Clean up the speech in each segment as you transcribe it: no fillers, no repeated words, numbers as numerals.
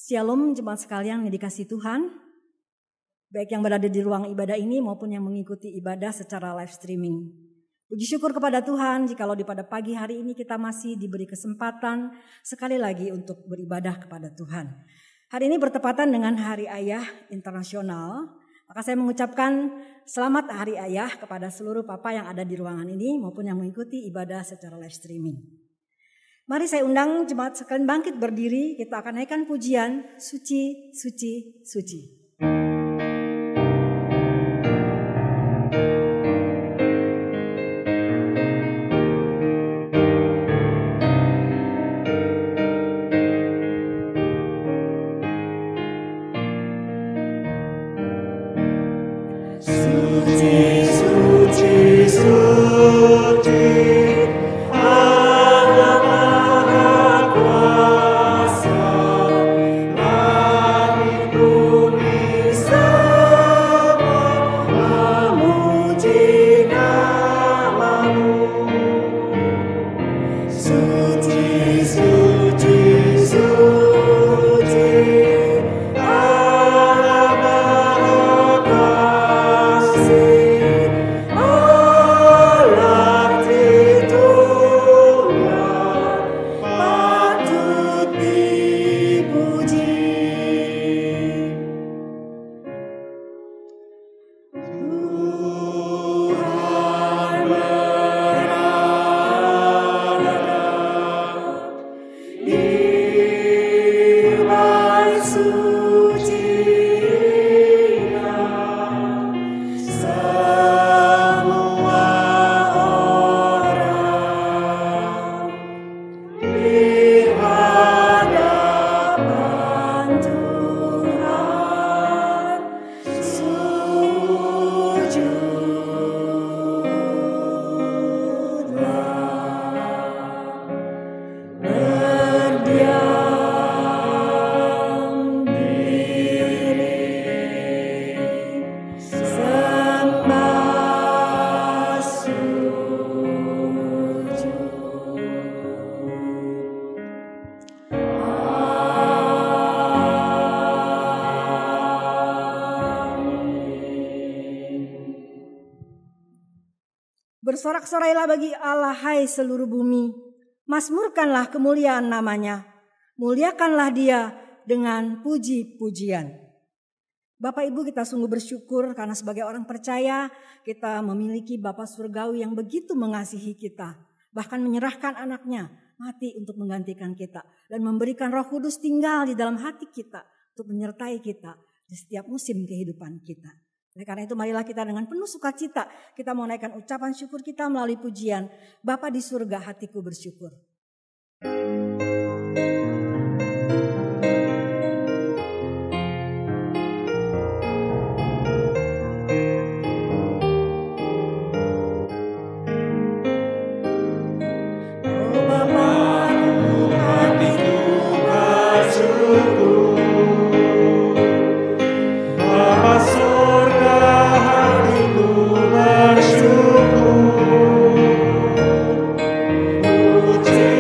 Shalom jemaat sekalian yang dikasihi Tuhan, baik yang berada di ruang ibadah ini maupun yang mengikuti ibadah secara live streaming. Puji syukur kepada Tuhan jikalau pada pagi hari ini kita masih diberi kesempatan sekali lagi untuk beribadah kepada Tuhan. Hari ini bertepatan dengan Hari Ayah Internasional, maka saya mengucapkan selamat Hari Ayah kepada seluruh papa yang ada di ruangan ini maupun yang mengikuti ibadah secara live streaming. Mari saya undang jemaat sekalian bangkit berdiri, kita akan naikkan pujian Suci, Suci, Suci. Bersorak-sorailah bagi Allah, hai seluruh bumi. Mazmurkanlah kemuliaan namanya. Muliakanlah dia dengan puji-pujian. Bapak Ibu, kita sungguh bersyukur karena sebagai orang percaya kita memiliki Bapa Surgawi yang begitu mengasihi kita. Bahkan menyerahkan anaknya mati untuk menggantikan kita. Dan memberikan Roh Kudus tinggal di dalam hati kita untuk menyertai kita di setiap musim kehidupan kita. Oleh karena itu marilah kita dengan penuh sukacita kita mau naikkan ucapan syukur kita melalui pujian Bapa di surga hatiku bersyukur. Puji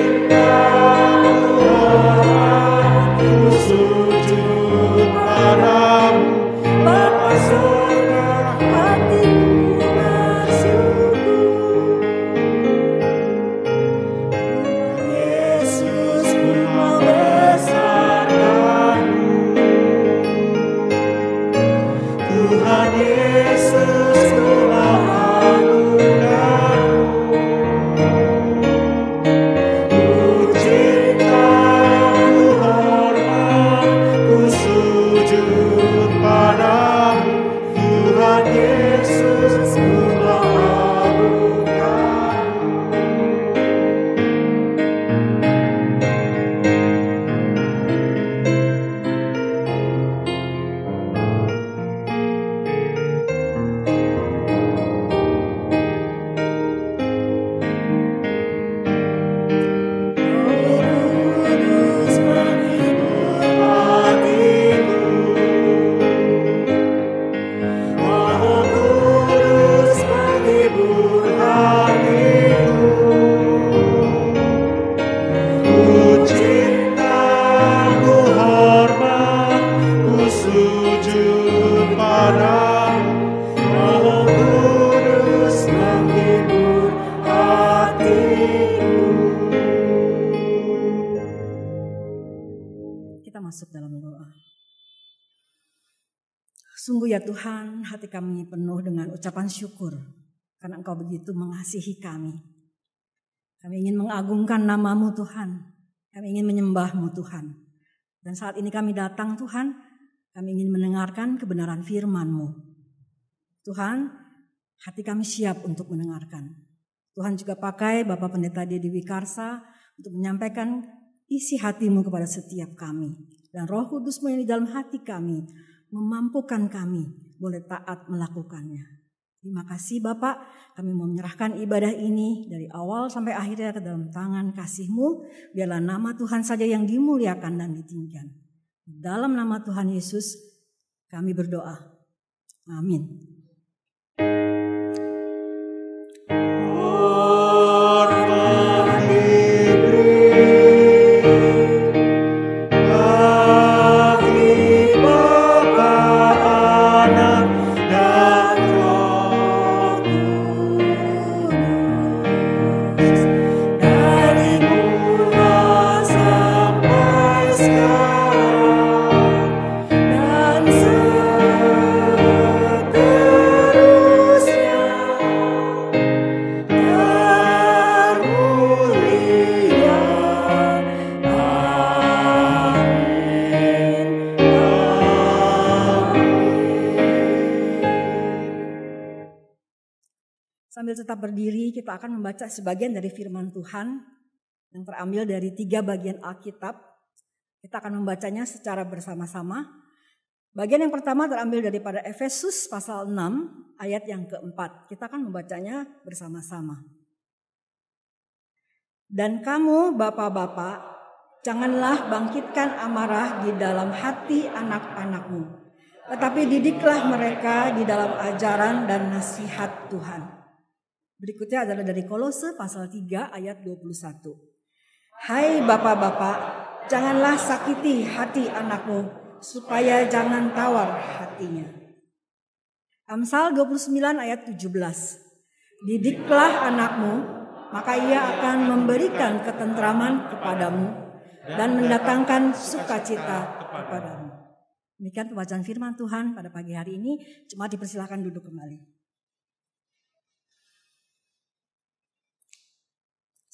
masuk dalam doa. Sungguh ya Tuhan, hati kami penuh dengan ucapan syukur karena Engkau begitu mengasihi kami. Kami ingin mengagungkan nama-Mu Tuhan. Kami ingin menyembah-Mu Tuhan. Dan saat ini kami datang Tuhan, kami ingin mendengarkan kebenaran firman-Mu. Tuhan, hati kami siap untuk mendengarkan. Tuhan juga pakai Bapak Pendeta Dedi Wikarsa untuk menyampaikan isi hati-Mu kepada setiap kami. Dan Roh Kudus-Mu yang di dalam hati kami memampukan kami boleh taat melakukannya. Terima kasih Bapak, kami mau menyerahkan ibadah ini dari awal sampai akhirnya ke dalam tangan kasih-Mu. Biarlah nama Tuhan saja yang dimuliakan dan ditinggikan. Dalam nama Tuhan Yesus kami berdoa. Amin. Sambil tetap berdiri, kita akan membaca sebagian dari firman Tuhan yang terambil dari 3 bagian Alkitab. Kita akan membacanya secara bersama-sama. Bagian yang pertama terambil daripada Efesus pasal 6 ayat yang keempat. Kita akan membacanya bersama-sama. Dan kamu bapak-bapak, janganlah bangkitkan amarah di dalam hati anak-anakmu, tetapi didiklah mereka di dalam ajaran dan nasihat Tuhan. Berikutnya adalah dari Kolose pasal 3 ayat 21. Hai bapak-bapak, janganlah sakiti hati anakmu supaya jangan tawar hatinya. Amsal 29 ayat 17. Didiklah anakmu, maka ia akan memberikan ketentraman kepadamu dan mendatangkan sukacita kepadamu. Demikian pembacaan firman Tuhan pada pagi hari ini. Jemaat dipersilakan duduk kembali.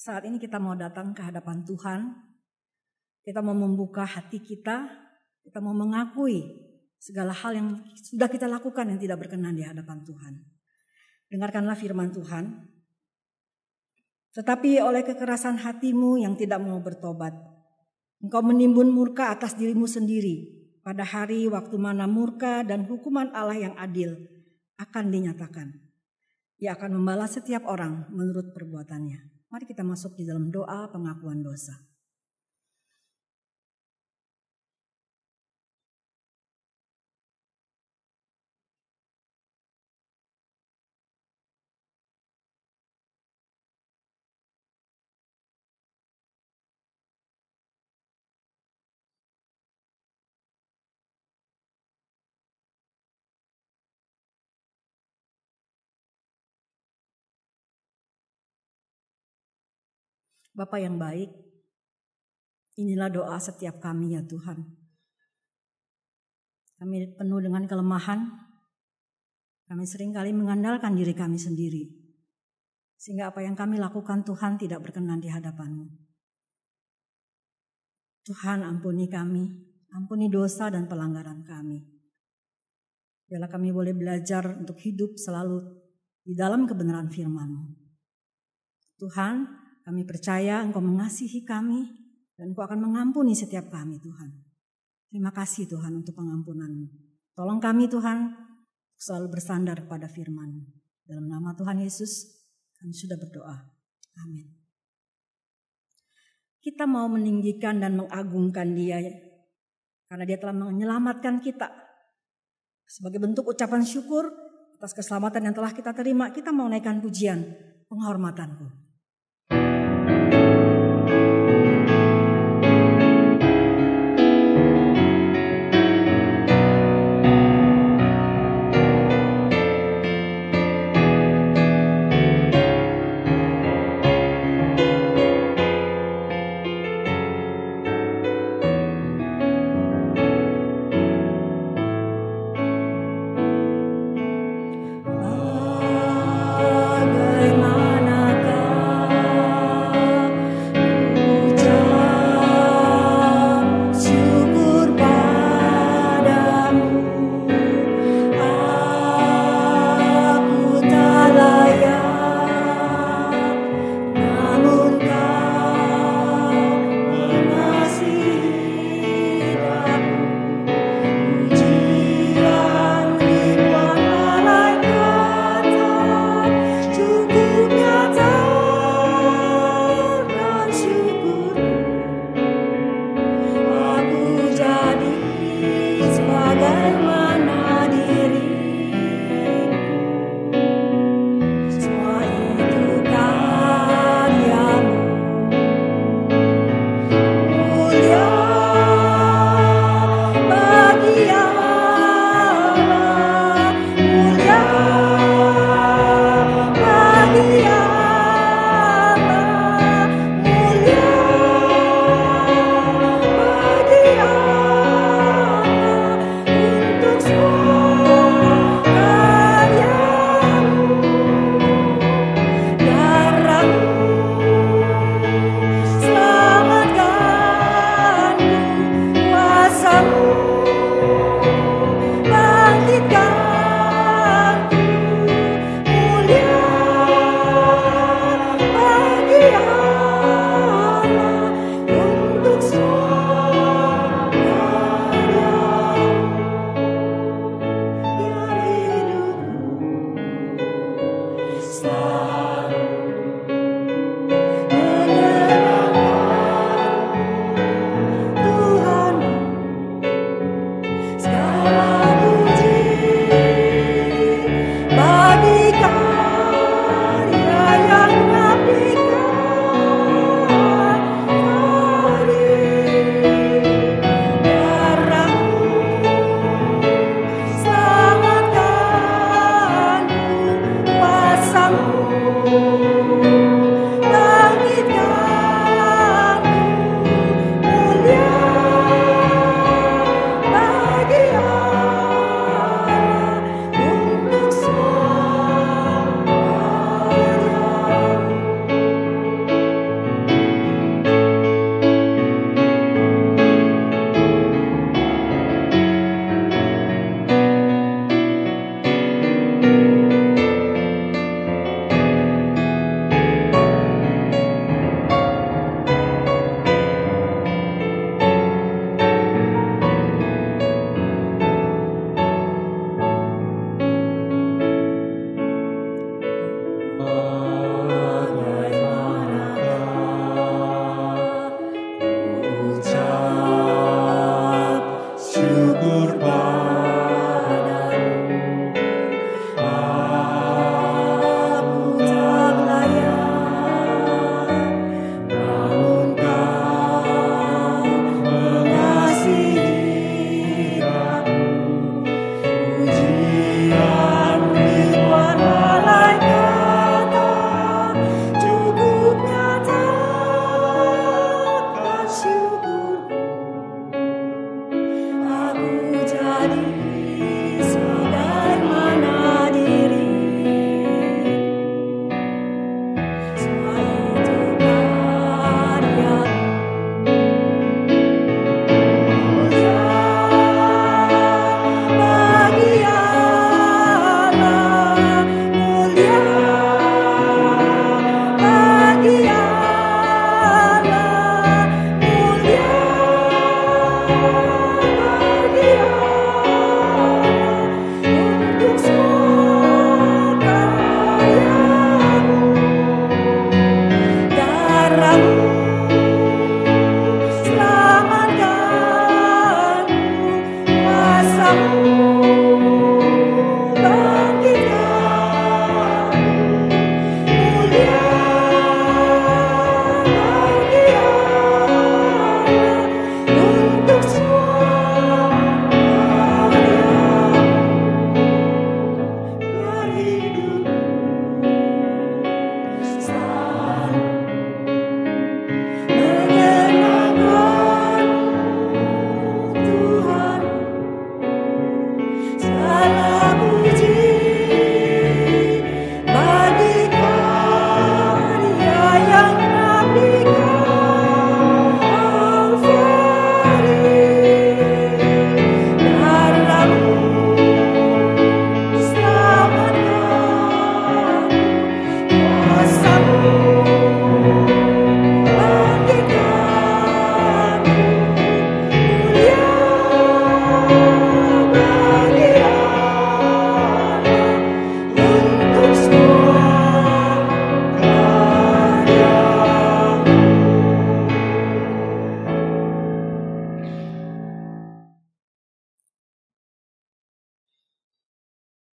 Saat ini kita mau datang ke hadapan Tuhan, kita mau membuka hati kita mau mengakui segala hal yang sudah kita lakukan yang tidak berkenan di hadapan Tuhan. Dengarkanlah firman Tuhan. Tetapi oleh kekerasan hatimu yang tidak mau bertobat, engkau menimbun murka atas dirimu sendiri pada hari waktu mana murka dan hukuman Allah yang adil akan dinyatakan. Ia akan membalas setiap orang menurut perbuatannya. Mari kita masuk di dalam doa pengakuan dosa. Bapa yang baik, inilah doa setiap kami ya Tuhan. Kami penuh dengan kelemahan, kami seringkali mengandalkan diri kami sendiri. Sehingga apa yang kami lakukan Tuhan tidak berkenan di hadapan-Mu. Tuhan ampuni kami, ampuni dosa dan pelanggaran kami. Biarlah kami boleh belajar untuk hidup selalu di dalam kebenaran firman-Mu. Tuhan, kami percaya Engkau mengasihi kami dan Engkau akan mengampuni setiap kami Tuhan. Terima kasih Tuhan untuk pengampunan-Mu. Tolong kami Tuhan selalu bersandar pada firman-Mu. Dalam nama Tuhan Yesus kami sudah berdoa. Amin. Kita mau meninggikan dan mengagungkan Dia karena Dia telah menyelamatkan kita. Sebagai bentuk ucapan syukur atas keselamatan yang telah kita terima, kita mau naikkan pujian penghormatanku.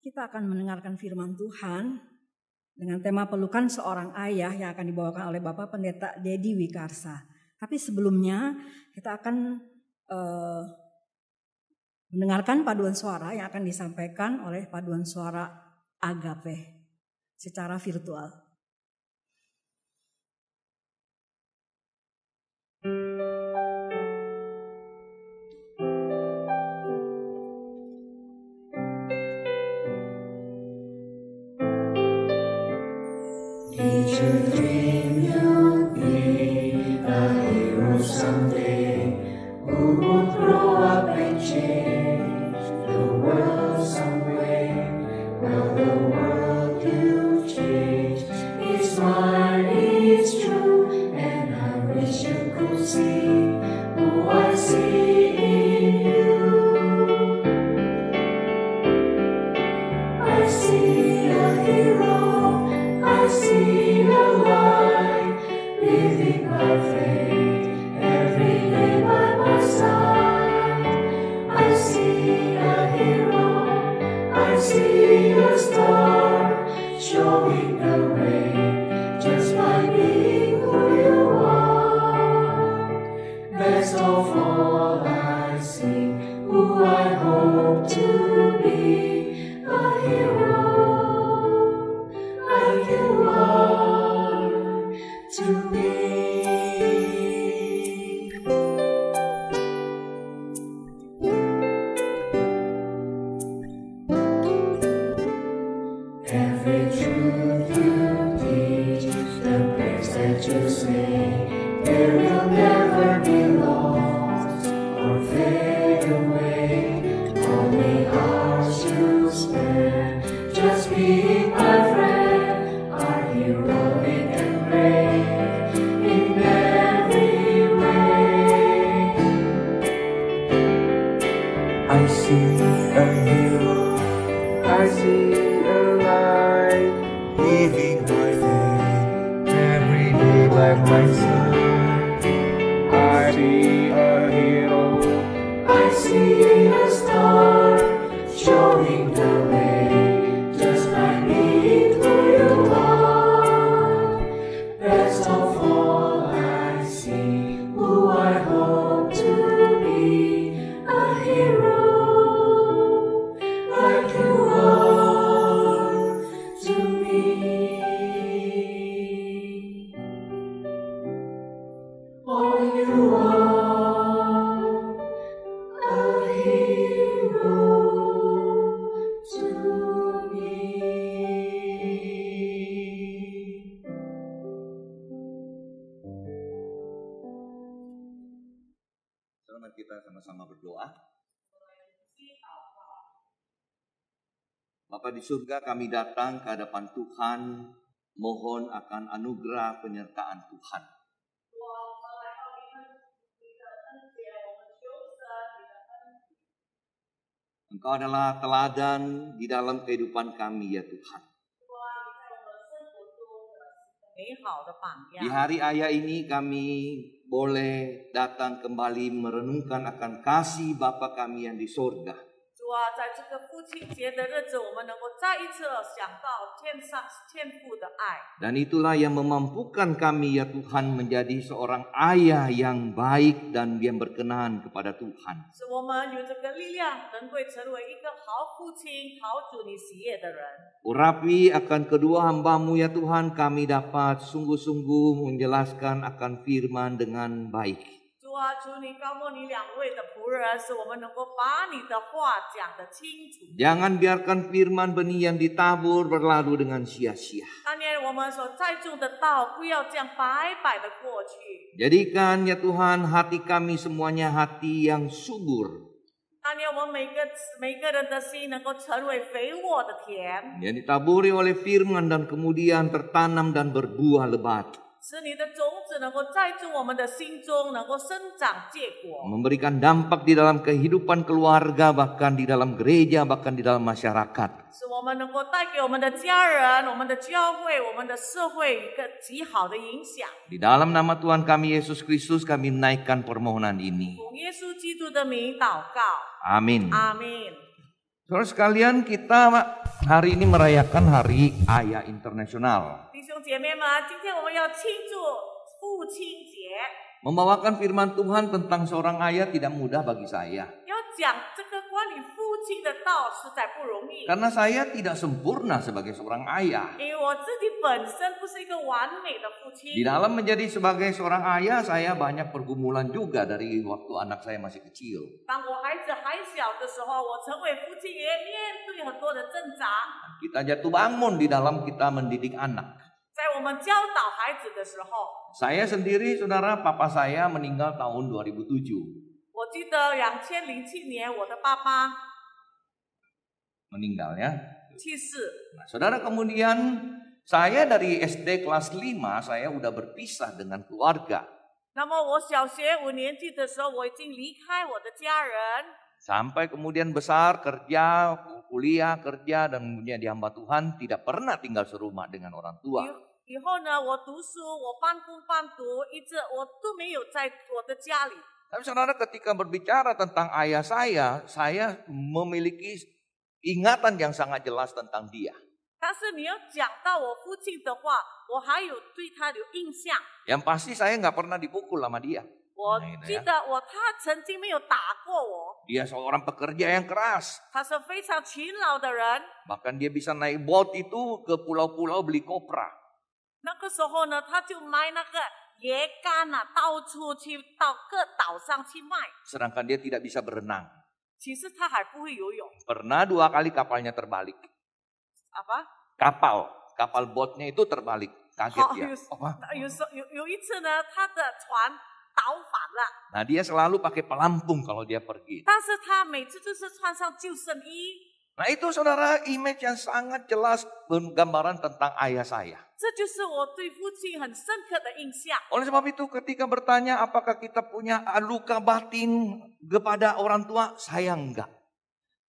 Kita akan mendengarkan firman Tuhan dengan tema pelukan seorang ayah yang akan dibawakan oleh Bapak Pendeta Dedi Wikarsa. Tapi sebelumnya kita akan mendengarkan paduan suara yang akan disampaikan oleh paduan suara Agape secara virtual. Did you dream you'd be a hero someday who would grow up and change the world some way? Well, the world you've changed is mine, it's true, and I wish you could see who I see in you. I see a hero, I see a light, living by faith, every day by my side. I see a hero, I see a star, showing the way, just by being who you are. Best of all, I see who I hope to be, a hero. Like you are to me. Every truth you teach, the prayers that you say, they will never be lost or fade away. Only ours you spare, just being my friend, are heroic and brave in every way. I see a hero, I see a light, living my faith, every day by my side. I see a hero, I see a star, showing the way, just by being who you are. Best of all, I see who I hope to be, a hero, like you are to me. Oh, you are a hero to me. Selamat kita sama-sama berdoa. Bapa di surga, kami datang ke hadapan Tuhan, mohon akan anugerah penyertaan Tuhan. Engkau adalah teladan di dalam kehidupan kami ya Tuhan. 美好的榜 Di 样。 hari ayah ini kami boleh datang kembali merenungkan akan kasih Bapa kami yang di sorga. 主啊，在这个父亲节的日子，我们能够再一次想到天父的爱。 Dan itulah yang memampukan kami ya Tuhan menjadi seorang ayah yang baik dan yang berkenan kepada Tuhan. 使我们有这个力量，能够成为一个好父亲、好主你喜悦的人。 Urapi akan kedua hamba-Mu ya Tuhan, kami dapat sungguh-sungguh menjelaskan akan firman dengan baik. 主啊，求你高牧你2位的仆人，使我们能够把你的话讲得清楚。 Jangan biarkan firman benih yang ditabur berlalu dengan sia-sia. 当年我们所栽种的道，不要这样白白的过去。 Jadikan ya Tuhan hati kami semuanya hati yang subur. 当年我们每个人的心能够成为肥沃的田， Yang ditaburi oleh firman dan kemudian tertanam dan berbuah lebat. 使你的种子能够栽种我们的心中，能够生长结果， Memberikan dampak di dalam kehidupan keluarga, bahkan di dalam gereja, bahkan di dalam masyarakat. 使我们能够带给我们的家人、我们的教会、我们的社会一个极好的影响。 Di dalam nama Tuhan kami Yesus Kristus kami menaikkan permohonan ini. 奉耶稣基督的名祷告， Amin. 阿门。 Saudara sekalian, kita hari ini merayakan Hari Ayah Internasional. 弟兄姐妹们，今天我们要庆祝父亲节。 Membawakan firman Tuhan tentang seorang ayah tidak mudah bagi saya. 要讲这个关于父亲的道，实在不容易。 Karena saya tidak sempurna sebagai seorang ayah. 因为我自己本身不是一个完美的父亲。 Di dalam menjadi sebagai seorang ayah, saya banyak pergumulan juga dari waktu anak saya masih kecil. 当我孩子还小的时候，我成为父亲也面对很多的挣扎。 Kita jatuh bangun di dalam kita mendidik anak. 在我们教导孩子的时候， Saya sendiri, saudara, papa saya meninggal tahun 2007. 我记得2007年我的爸爸 Meninggal ya. 去世。 Nah, saudara, kemudian saya dari SD kelas 5, saya udah berpisah dengan keluarga. 那么我小学5年级的时候，我已经离开我的家人。 Sampai kemudian besar, kerja, kuliah, kerja, dan kemudian di hamba Tuhan tidak pernah tinggal serumah dengan orang tua. 以后呢，我读书，我半工半读，一直我都没有在我的家里。 Tapi saudara, ketika berbicara tentang ayah saya memiliki ingatan yang sangat jelas tentang dia. 但是你要讲到我父亲的话，我还有对他有印象。 Yang pasti saya nggak pernah dipukul sama dia. 我 Nah, 记 ya. 得他曾经没有打过我， Dia seorang pekerja yang keras. 他是非常勤劳的人。 Bahkan dia bisa naik boat itu ke pulau-pulau beli kopra. 那个时候呢，他就买那个椰干啊，到处去到各岛上去卖。 Sedangkan dia tidak bisa berenang. 其实他还不会游泳， Pernah 2 kali kapalnya terbalik. apa？ Kapal botnya itu terbalik. Kaget Oh, dia. yes. Wah. 有一次呢，他的船倒反了， Nah, dia selalu pakai pelampung kalau dia pergi. 但是他每次就是穿上救生衣。 Nah, itu saudara image yang sangat jelas gambaran tentang ayah saya. 这就是我对父亲很深刻的印象。 Oleh sebab itu ketika bertanya apakah kita punya luka batin kepada orang tua, saya enggak.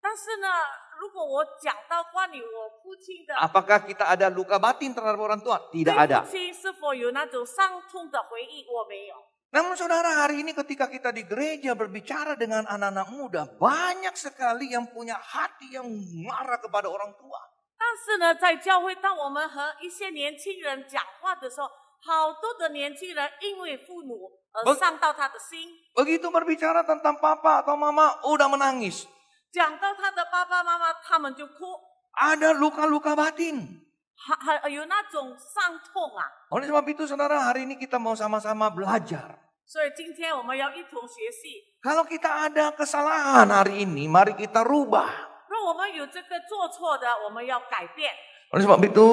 但是呢，如果我讲到关于我父亲的 Apakah kita ada luka batin terhadap orang tua? 对 Tidak ada. 父亲是否有那种伤痛的回忆，我没有。 Namun saudara, hari ini ketika kita di gereja berbicara dengan anak-anak muda, banyak sekali yang punya hati yang marah kepada orang tua. 但是呢，在教会，当我们和一些年轻人讲话的时候，好多的年轻人因为父母而伤到他的心。 Begitu berbicara tentang papa atau mama, udah menangis. 讲到他的爸爸妈妈，他们就哭， Ada luka-luka batin. 还有那种伤痛啊。 Oleh sebab itu saudara, hari ini kita mau sama-sama belajar. 所以今天我们要一同学习。 Kalau kita ada kesalahan hari ini, mari kita rubah. 若我们有这个做错的，我们要改变。 Oleh sebab itu,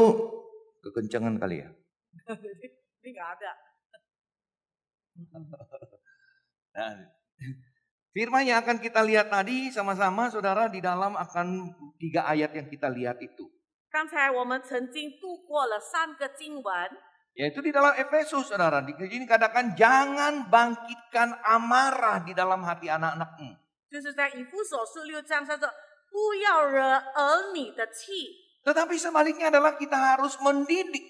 kekencangan kali ya. 你拿的， Nah, firman yang akan kita lihat tadi sama-sama saudara di dalam akan 3 ayat yang kita lihat itu. 刚才我们曾经读过了3个经文， Yaitu di dalam Efesus saudara. Di sini katakan jangan bangkitkan amarah di dalam hati anak-anakmu. 就是在以弗所书6章他说：“不要惹儿女的气。” Tetapi sebaliknya adalah kita harus mendidik.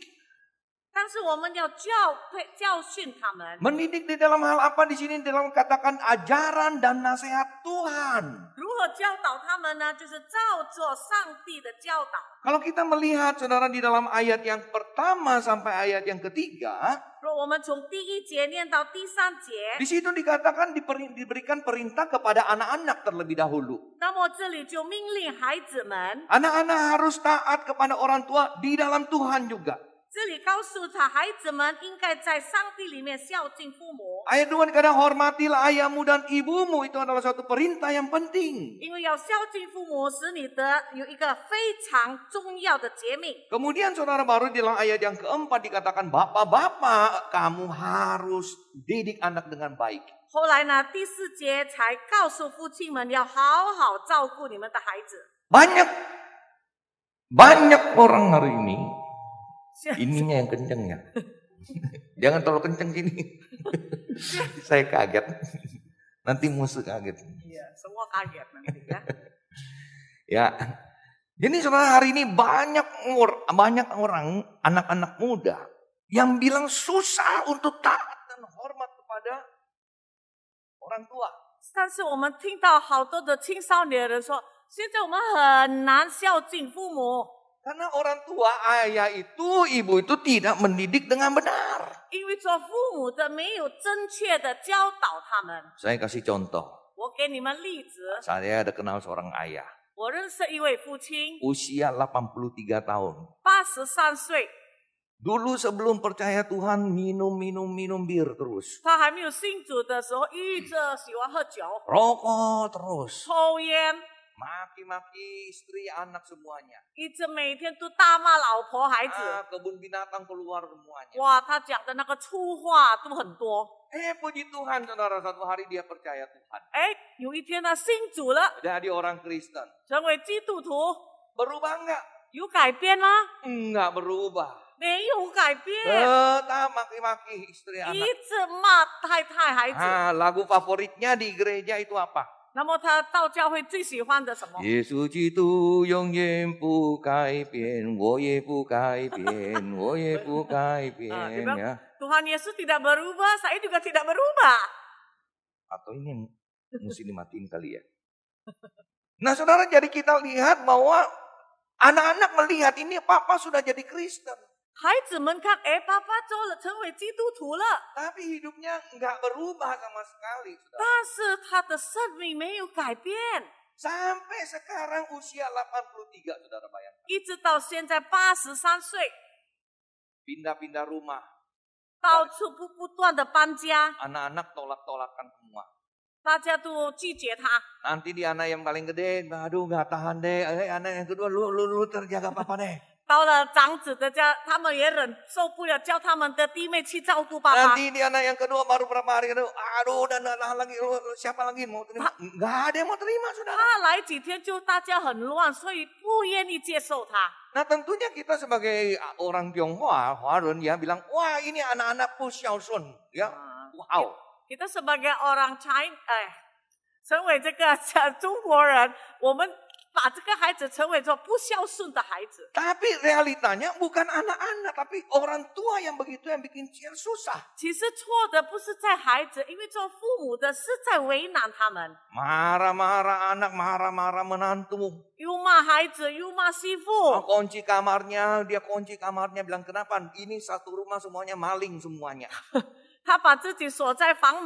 但是我们要教训他们。 Mendidik di dalam hal apa di sini? Dalam katakan ajaran dan nasihat Tuhan. 如何教导他们呢？就是照做上帝的教导。 Kalau kita melihat saudara di dalam ayat yang pertama sampai ayat yang ketiga, 若我们从第1节念到第3节， di situ dikatakan diberikan perintah kepada anak-anak terlebih dahulu. 那么这里就命令孩子们， Anak-anak harus taat kepada orang tua di dalam Tuhan juga. 这里告诉他，孩子们应该在上帝里面孝敬父母， Ayat 2 dikatakan hormatilah ayahmu dan ibumu. Itu adalah suatu perintah yang penting. 因为要孝敬父母，使你的有一个非常重要的诫命。 Kemudian saudara baru di dalam ayat yang keempat dikatakan bapak-bapak kamu harus didik anak dengan baik. 后来呢，第4节才告诉父亲们要好好照顾你们的孩子。 Banyak orang hari ini ininya yang kenceng ya. Jangan terlalu kenceng gini. Saya kaget. Nanti musuh kaget. Iya, semua kaget nanti ya. Ya. Jadi saudara hari ini banyak orang anak-anak muda yang bilang susah untuk taat dan hormat kepada orang tua. 但是我们听到好多的青少年人说，现在我们很难孝敬父母， Karena orang tua, ayah itu, ibu itu tidak mendidik dengan benar. 因为做父母的没有正确的教导他们。 Saya kasih contoh. 我给你们例子， Saya ada kenal seorang ayah. 我认识一位父亲， Usia 83 tahun. 83岁， Dulu sebelum percaya Tuhan minum bir terus. 他还没有信主的时候，一直喜欢喝酒、 Rokok terus. 抽烟， Maki-maki istri, anak semuanya. 一直每天都大骂老婆孩子。 Kebun binatang keluar semuanya. 哇，他讲的那个粗话都很多。 Puji Tuhan saudara, satu hari dia percaya Tuhan. 哎，有一天他信主了， Jadi orang Kristen. 成为基督徒， Berubah enggak? 有改变吗？ Enggak berubah. 没有改变， Tetap maki-maki istri 一 anak. 直骂太太孩子。 Lagu favoritnya di gereja itu apa? 那么他到教会最喜欢的什么？耶稣基督永远不改变，我也不改变，我也不改变 ya. Tuhan Yesus tidak berubah, saya juga tidak berubah. Atau ini yang mesti dimatiin kali ya. Nah saudara, jadi kita lihat bahwa anak-anak melihat ini papa sudah jadi Kristen. 孩子们看，哎，爸爸成为基督徒了， Tapi hidupnya nggak berubah sama sekali. 但 Saudara. 是他的生命没有改变， Sampai sekarang usia 83, saudara bayangkan. 一直到现在83岁， Pindah-pindah rumah. 到处不断的搬家， Anak-anak tolak-tolakan semua. 大家都拒绝他。 Nanti di anak yang paling gede, aduh nggak tahan deh. Anak yang kedua, lu terjaga papa deh. 到了长子的家，他们也忍受不了，叫他们的弟妹去照顾爸爸。 Nanti di anak yang kedua baru berapa hari, aduh dan lagi siapa lagi mau terima? Nggak ada yang mau terima, saudara. 他来几天就大家很乱，所以不愿意接受他。 Nah tentunya kita sebagai orang Tionghoa, Huarun ya bilang, wah ini anak-anak Puxiaosun ya, wow. Kita sebagai orang China，成为这个中国人，我们把这个孩子称为做不孝顺的孩子。 Tapi realitanya bukan anak-anak, tapi orang tua yang begitu yang bikin susah. 其实错的不是在孩子，因为做父母的是在为难他们， Marah-marah anak, marah-marah menantu. 又骂孩子，又骂媳妇。 Kunci kamarnya, dia kunci kamarnya bilang kenapa? Ini satu rumah semuanya maling semuanya. 他把自己锁在房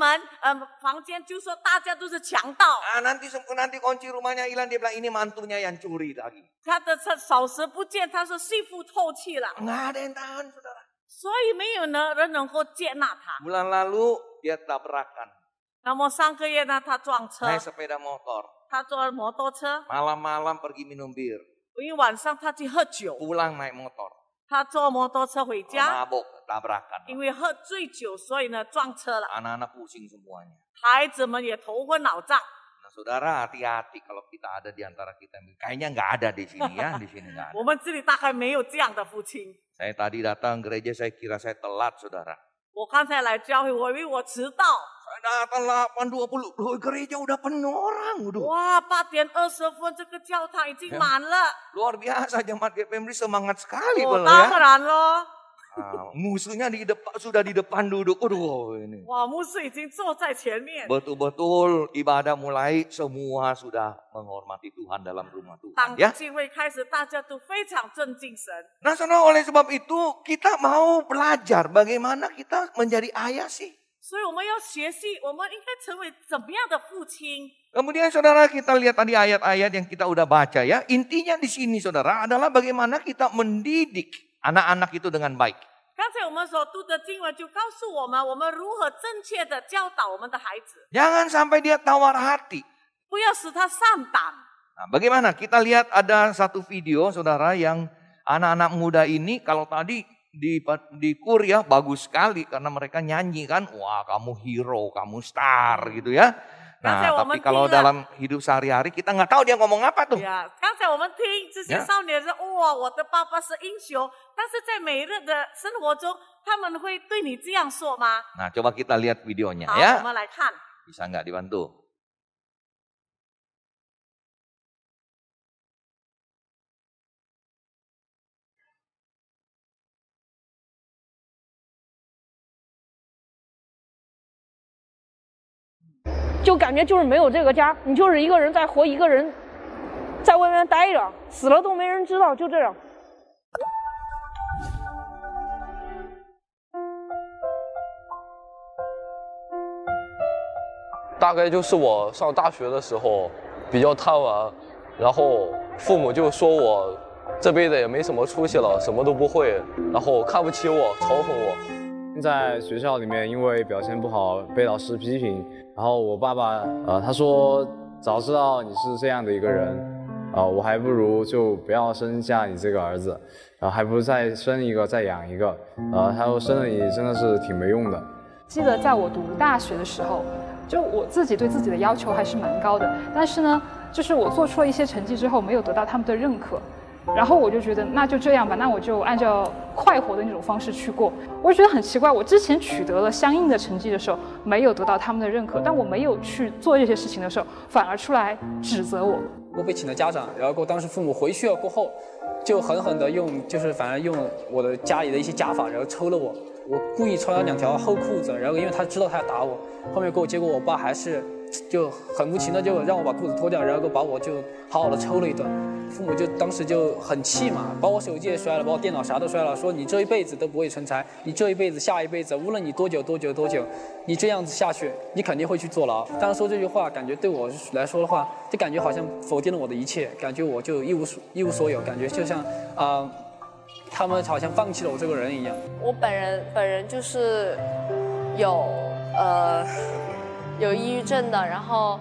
间，就说大家都是强盗。 Nanti kunci rumahnya hilang, dia bilang ini mantunya yang curi lagi. 他的首饰不见，他说媳妇偷去了， Nggak ada yang tahan, saudara. 所以没有人能够接纳他。 Bulan lalu dia tabrakan, 那么上个月呢，他撞车， naik sepeda motor, 他坐摩托车， malam-malam pergi minum bir, 因为晚上他去喝酒， pulang naik motor, 他坐摩托车回家， mabok, tabrakan. 因为喝醉酒，所以呢撞车了， Anak-anak pusing semuanya. 孩子们也头昏脑胀。 Nah, saudara hati-hati kalau kita ada di antara kita. Kayaknya nggak ada di sini ya, di sini nggak ada. 我们这里大概没有这样的父亲。 Saya tadi datang gereja, saya kira saya telat, saudara. 我刚才来教会，我以为我迟到。 Saya datang 8:20, loh, gereja udah penuh orang. Waduh. 哇，8:20，这个教堂已经满了。 Luar biasa jemaat GPMD semangat sekali 我 ya. 当然咯， Musuhnya sudah di depan duduk. Aduh ini. 哇，牧师已经坐在前面。 Betul-betul ibadah mulai semua sudah menghormati Tuhan dalam rumah 当 Tuhan ya. 聚会开始，大家都非常尊敬神。 Nah saudara, oleh sebab itu kita mau belajar bagaimana kita menjadi ayah sih. 所以我们要学习，我们应该成为怎么样的父亲？ Kemudian saudara kita lihat tadi ayat-ayat yang kita udah baca ya. Intinya di sini saudara adalah bagaimana kita mendidik anak-anak itu dengan baik. 刚才我们所读的经文就告诉我们，我们如何正确的教导我们的孩子， Jangan sampai dia tawar hati. 不要使他上当。 Nah, bagaimana? Kita lihat ada satu video saudara yang anak-anak muda ini kalau tadi di Korea bagus sekali karena mereka nyanyi kan. Wah kamu hero, kamu star gitu ya. Nah tapi kalau dalam hidup sehari-hari kita nggak tahu dia ngomong apa tuh. 呀，刚才我们听这些少年说，哇，我的爸爸是英雄，但是在每日的生活中，他们会对你这样说吗？ Nah coba kita lihat videonya 好， ya. 我们来看。 Bisa nggak dibantu? 就感觉就是没有这个家，你就是一个人在活，一个人在外面待着，死了都没人知道，就这样。大概就是我上大学的时候比较贪玩，然后父母就说我这辈子也没什么出息了，什么都不会，然后看不起我，嘲讽我。在学校里面，因为表现不好被老师批评，然后我爸爸他说早知道你是这样的一个人，我还不如就不要生下你这个儿子，然后还不如再生一个再养一个，他说生了你真的是挺没用的。记得在我读大学的时候，就我自己对自己的要求还是蛮高的，但是呢，就是我做出了一些成绩之后没有得到他们的认可。然后我就觉得那就这样吧，那我就按照快活的那种方式去过。我就觉得很奇怪，我之前取得了相应的成绩的时候，没有得到他们的认可，但我没有去做这些事情的时候，反而出来指责我。我被请了家长，然后当时父母回去了过后，就狠狠的用，就是反正用我的家里的一些家法，然后抽了我。我故意穿了2条厚裤子，然后因为他知道他要打我，后面结果我爸还是就很无情的就让我把裤子脱掉，然后把我就好好的抽了一顿。父母就当时就很气嘛，把我手机也摔了，把我电脑啥都摔了，说你这一辈子都不会成才，你这一辈子下一辈子无论你多久，你这样子下去，你肯定会去坐牢。当时说这句话，感觉对我来说的话，就感觉好像否定了我的一切，感觉我就一无所有，感觉就像他们好像放弃了我这个人一样。我本人就是有抑郁症的，然后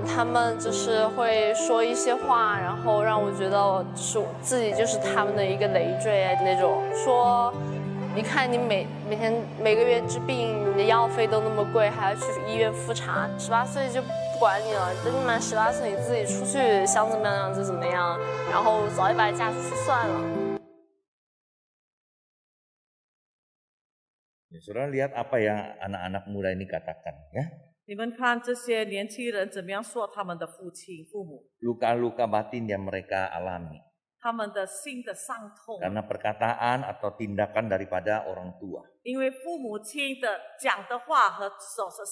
他们就是会说一些话，然后让我觉得就是我自己就是他们的一个累赘那种。说你看你每个月治病，你的药费都那么贵，还要去医院复查。18岁就不管你了，等你满18岁你自己出去想怎么样就怎么样，然后早一把嫁出去算了。 Saudara lihat apa yang anak-anak muda ini katakan ya. 你们看这些年轻人怎么样说他们的父亲、父母， Luka-luka batin yang mereka alami 他们的心的伤痛， karena perkataan atau tindakan daripada orang tua. 因为父母亲的讲的话和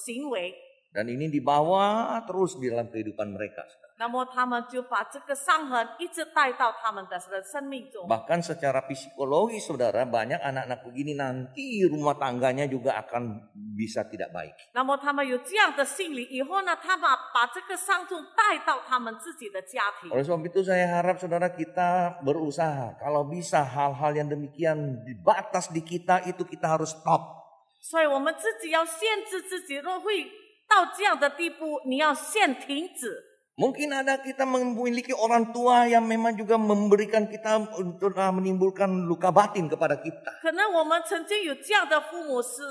行为， Dan ini dibawa terus di dalam kehidupan mereka. 那么他们就把这个伤痕一直带到他们的生命中。 Bahkan secara psikologis saudara, banyak anak-anak begini nanti rumah tangganya juga akan bisa tidak baik. 那么他们有这样的心理以后呢，他们把这个伤痛带到他们自己的家庭。 Oleh sebab itu saya harap saudara kita berusaha. Kalau bisa hal-hal yang demikian dibatas di kita itu kita harus stop. 所以我们自己要限制自己，若会到这样的地步，你要先停止。 Mungkin ada kita memiliki orang tua yang memang juga memberikan kita untuk menimbulkan luka batin kepada kita. 可能我们曾经有这样的父母，使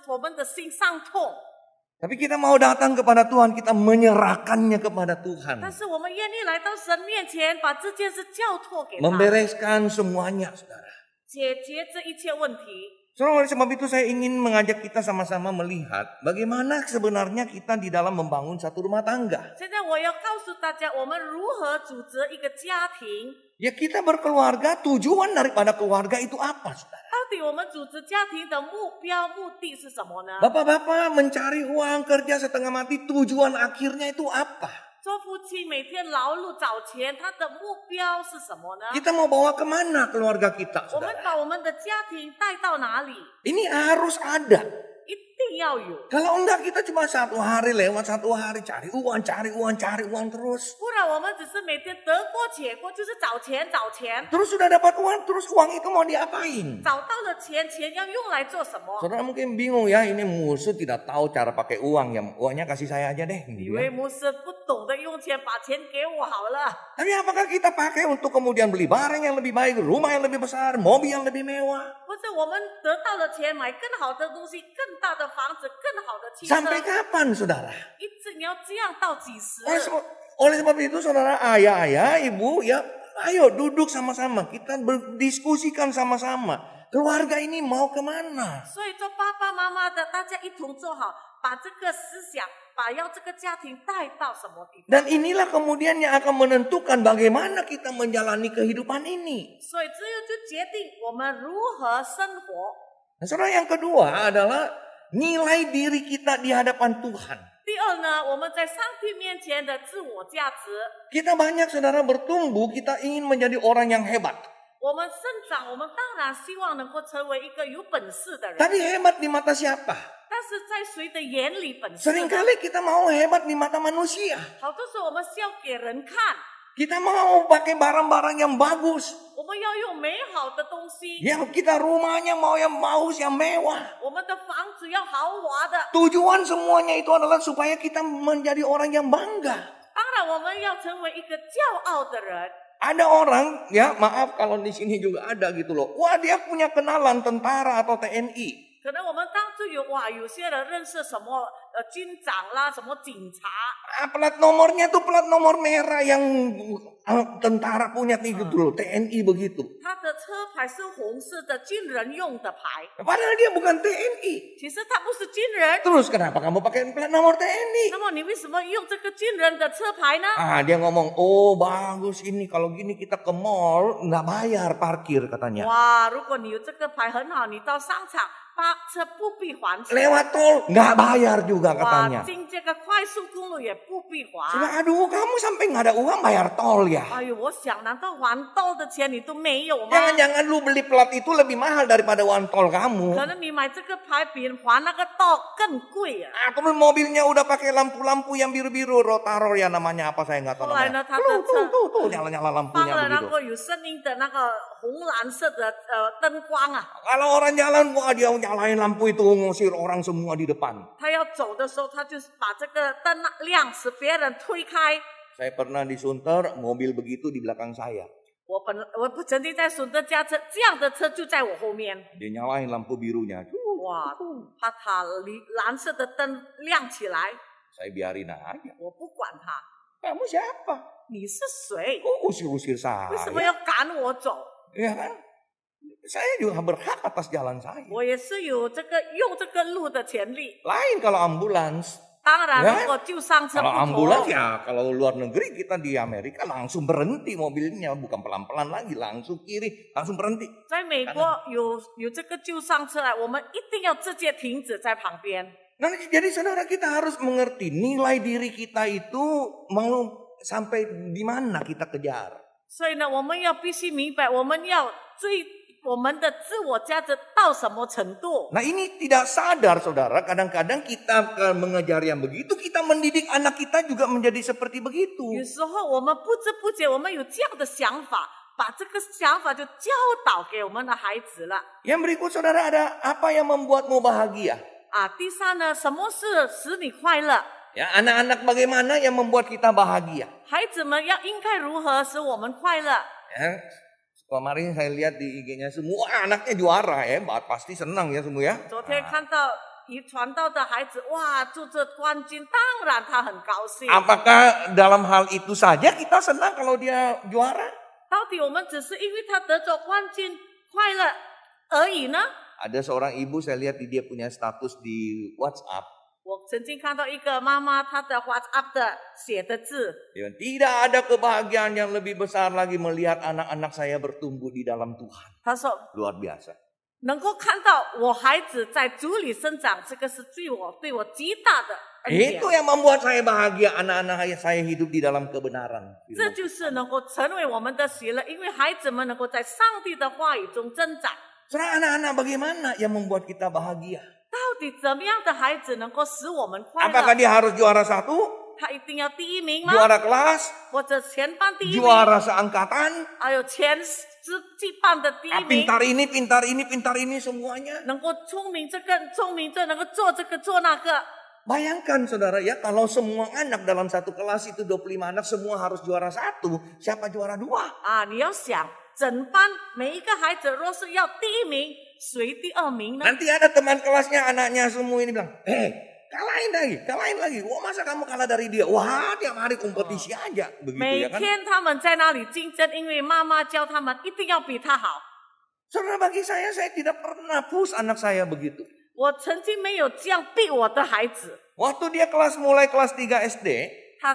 我们的心伤痛。 Tapi kita mau datang kepada Tuhan, kita menyerahkannya kepada Tuhan. 但是我们愿意来到神面前，把这件事交托给他， Membereskan semuanya, saudara. 解决这一切问题。 Oleh sebab itu saya ingin mengajak kita sama-sama melihat bagaimana sebenarnya kita di dalam membangun satu rumah tangga. 现在我要告诉大家，我们如何组织一个家庭。Ya kita berkeluarga, tujuan daripada keluarga itu apa, saudara? 到底我们组织家庭的目标目的是什么呢？ Bapak-bapak mencari uang, kerja setengah mati, tujuan akhirnya itu apa? 做夫妻每天劳碌找钱，他的目标是什么呢？ Kita mau bawa kemana keluarga kita, 我们 saudara? 把我们的家庭带到哪里？ Ini harus ada. 一定要有， Kalau enggak kita cuma satu hari lewat satu hari cari uang, cari uang, cari uang terus. 不然我们只是每天得过且过，就是找钱找钱， Terus sudah dapat uang, terus uang itu mau diapain? 找到了钱，钱要用来做什么？ Saudara mungkin bingung ya, ini musuh tidak tahu cara pakai uang, ya uangnya kasih saya aja deh. 以 Gitu 为 ya. 牧师不懂得用钱，把钱给我好了。 Tapi apakah kita pakai untuk kemudian beli barang yang lebih baik, rumah yang lebih besar, mobil yang lebih mewah? 不是我们得到了钱，买更好的东西，更大的房子，更好的汽车， Sampai kapan, saudara? 一直你要这样到几时？ Oleh sebab itu, saudara, ayah, ibu, ya, ayo duduk sama-sama, kita berdiskusikan sama-sama. Keluarga ini mau kemana? 所以做爸爸妈妈的，大家一同做好，把这个思想，把要这个家庭带到什么地方。 Dan inilah kemudian yang akan menentukan bagaimana kita menjalani kehidupan ini. 所以这就决定我们如何生活。 Nah, saudara, yang kedua adalah nilai diri kita di hadapan Tuhan. 第二呢，我们在上帝面前的自我价值， Kita banyak, saudara, bertumbuh, kita ingin menjadi orang yang hebat. 我们生长，我们当然希望能够成为一个有本事的人， Tapi hebat di mata siapa? 但是在谁的眼里本事呢？ Seringkali kita mau hebat di mata manusia. 好多时候我们是要给人看， Kita mau pakai barang-barang yang bagus. 我们要用美好的东西， Yang kita rumahnya mau yang bagus, yang mewah. 我们的房子要豪华的。 Tujuan semuanya itu adalah supaya kita menjadi orang yang bangga. 当然，我们要成为一个骄傲的人。 Ada orang, ya maaf kalau di sini juga ada gitu loh. Wah, dia punya kenalan tentara atau TNI. 可能我们当初有些人认识什么军长啦，什么警察， Plat nomornya tuh plat nomor merah yang tentara punya nih gitu loh, TNI begitu. 他的车牌是红色的军人用的牌， Padahal dia bukan TNI. 其实他不是军人。 Terus kenapa kamu pakai plat nomor TNI? 那么你为什么用这个军人的车牌呢？ Dia ngomong, oh bagus ini kalau gini kita ke mall nggak bayar parkir katanya. 哇，如果你有这个牌很好，你到商场扒车不必还钱。 Lewat tol nggak bayar juga 哇， katanya. 进这个快速公路也不必还。 Aduh, kamu sampai nggak ada uang bayar tol ya? 哎呦，我想，难道还到的钱你都没有吗？ Jangan-jangan lu beli plat itu lebih mahal daripada uang tol kamu. 可能你买这个牌比还那个道更贵啊。 Terus mobilnya udah pakai lampu-lampu yang biru-biru, rotaror ya namanya apa saya nggak tahu 后来呢， namanya. 他的车 Tuh nyala-nyala 放 lampunya 了那 begitu. 个有声音的那个红蓝色的灯光啊。 Kalau orang jalan, wah dia nyalain lampu itu ngusir orang semua di depan. 他要走的时候，他就把这个灯亮，使别人推开。 Saya pernah di Sunter, mobil begitu di belakang saya. 我不曾经在顺德驾车，这样的车就在我后面。 Dia nyalain lampu birunya. 哇，他蓝色的灯亮起来， Saya biarin aja. 我不管他。 Kamu siapa? 你是谁？ Usir-usir 为什么 saya. 要赶我走？ Ya kan? Saya juga berhak atas jalan saya. 我也是有这个用这个路的权利。 Lain kalau ambulans. 当然， Ya? 如果救伤车不 Kalau 同 ambulans ya kalau luar negeri kita di Amerika langsung berhenti mobilnya. Bukan pelan-pelan lagi. Langsung kiri. Langsung berhenti. 在美国有这个救伤车来，我们一定要直接停止在旁边。 Nah, jadi saudara kita harus mengerti nilai diri kita itu mau sampai di mana kita kejar. 所以呢，我们要必须明白，我们要追我们的自我价值到什么程度。 Nah ini tidak sadar saudara, kadang-kadang kita mengejar yang begitu, kita mendidik anak kita juga menjadi seperti begitu. 有时候我们不知不觉，我们有这样的想法，把这个想法就教导给我们的孩子了。 Yang berikut saudara ada apa yang membuatmu bahagia? 第三呢，什么是使你快乐？ Ya anak-anak bagaimana yang membuat kita bahagia? 孩子们应该如何使我们快乐？ Ya, kemarin saya lihat di IG-nya semua anaknya juara hebat, pasti senang ya semua ya. 昨天看到传道的孩子，哇，做这冠军，当然他很高兴。 Apakah dalam hal itu saja kita senang kalau dia juara? 到底我们只是因为他得着冠军快乐而已呢？ Ada seorang ibu saya lihat dia punya status di WhatsApp. 我曾经看到一个妈妈，她的 WhatsApp 的写的字， Ya, tidak ada kebahagiaan yang lebih besar lagi melihat anak-anak saya bertumbuh di dalam Tuhan. 她说 Luar biasa. 能够看到我孩子在主里生长，这个是对我极大的恩典。 Itu yang membuat saya bahagia, anak-anak saya hidup di dalam kebenaran. 这就是能够成为我们的喜乐，因为孩子们能够在上帝的话语中增长。 Saudara, anak-anak bagaimana yang membuat kita bahagia? 到底怎么样的孩子能够使我们快 Apakah 乐？ dia harus juara 1, 他一定要第一名吗？ juara kelas, 或者前班第一名？ juara seangkatan, 还有前季班的第一名？ pintar ini, pintar ini, pintar ini semuanya. 能够聪明这个，聪明这，能够做这个做那个。 Bayangkan saudara ya, kalau semua anak dalam satu kelas itu 25 anak semua harus juara 1, siapa juara 2? 啊，你要想，整班每一个孩子若是要第一名，谁第二名呢？ Nanti ada teman kelasnya, anaknya semua ini bilang, kalahin lagi. Wah, masa kamu kalah dari dia? Wah, tiap hari kompetisi aja. Begitu 每 ya kan? 天他们在那里竞争，因为妈妈教他们一定要比他好。 Saudara, bagi saya tidak pernah push anak saya begitu. 我曾经没有这样逼我的孩子。 Waktu dia mulai kelas 3 SD, 他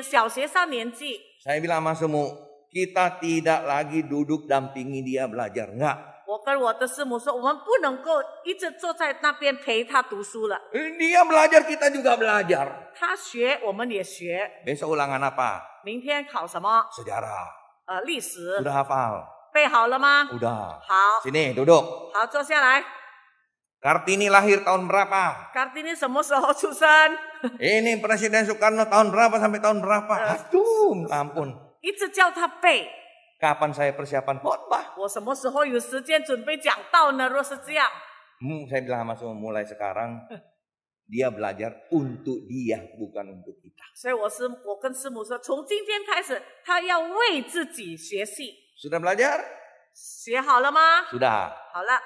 小学3年级， saya bilang sama semua, kita tidak lagi duduk dampingi dia belajar. Enggak. 我跟我的师母说，我们不能够一直坐在那边陪他读书了。 Dia belajar, kita juga belajar. 他学，我们也学。 Besok ulangan apa? 明天考什么？ Sejarah. 历史。 Sudah hafal? 背好了吗？ Udah. 好。 Sini, duduk. 好，坐下来。 Kartini lahir tahun berapa? Kartini 什么时候出生？ Ini Presiden Soekarno tahun berapa sampai tahun berapa? Aduh, minta ampun. 一直叫他背。 Kapan saya persiapan khotbah? 我什么时候有时间准备讲道呢？若是这样， Saya bilang sama semua, mulai sekarang dia belajar untuk dia, bukan untuk kita. 所以我跟师母说，从今天开始，他要为自己学习。 Sudah belajar? 学好了吗？ Sudah. 好了。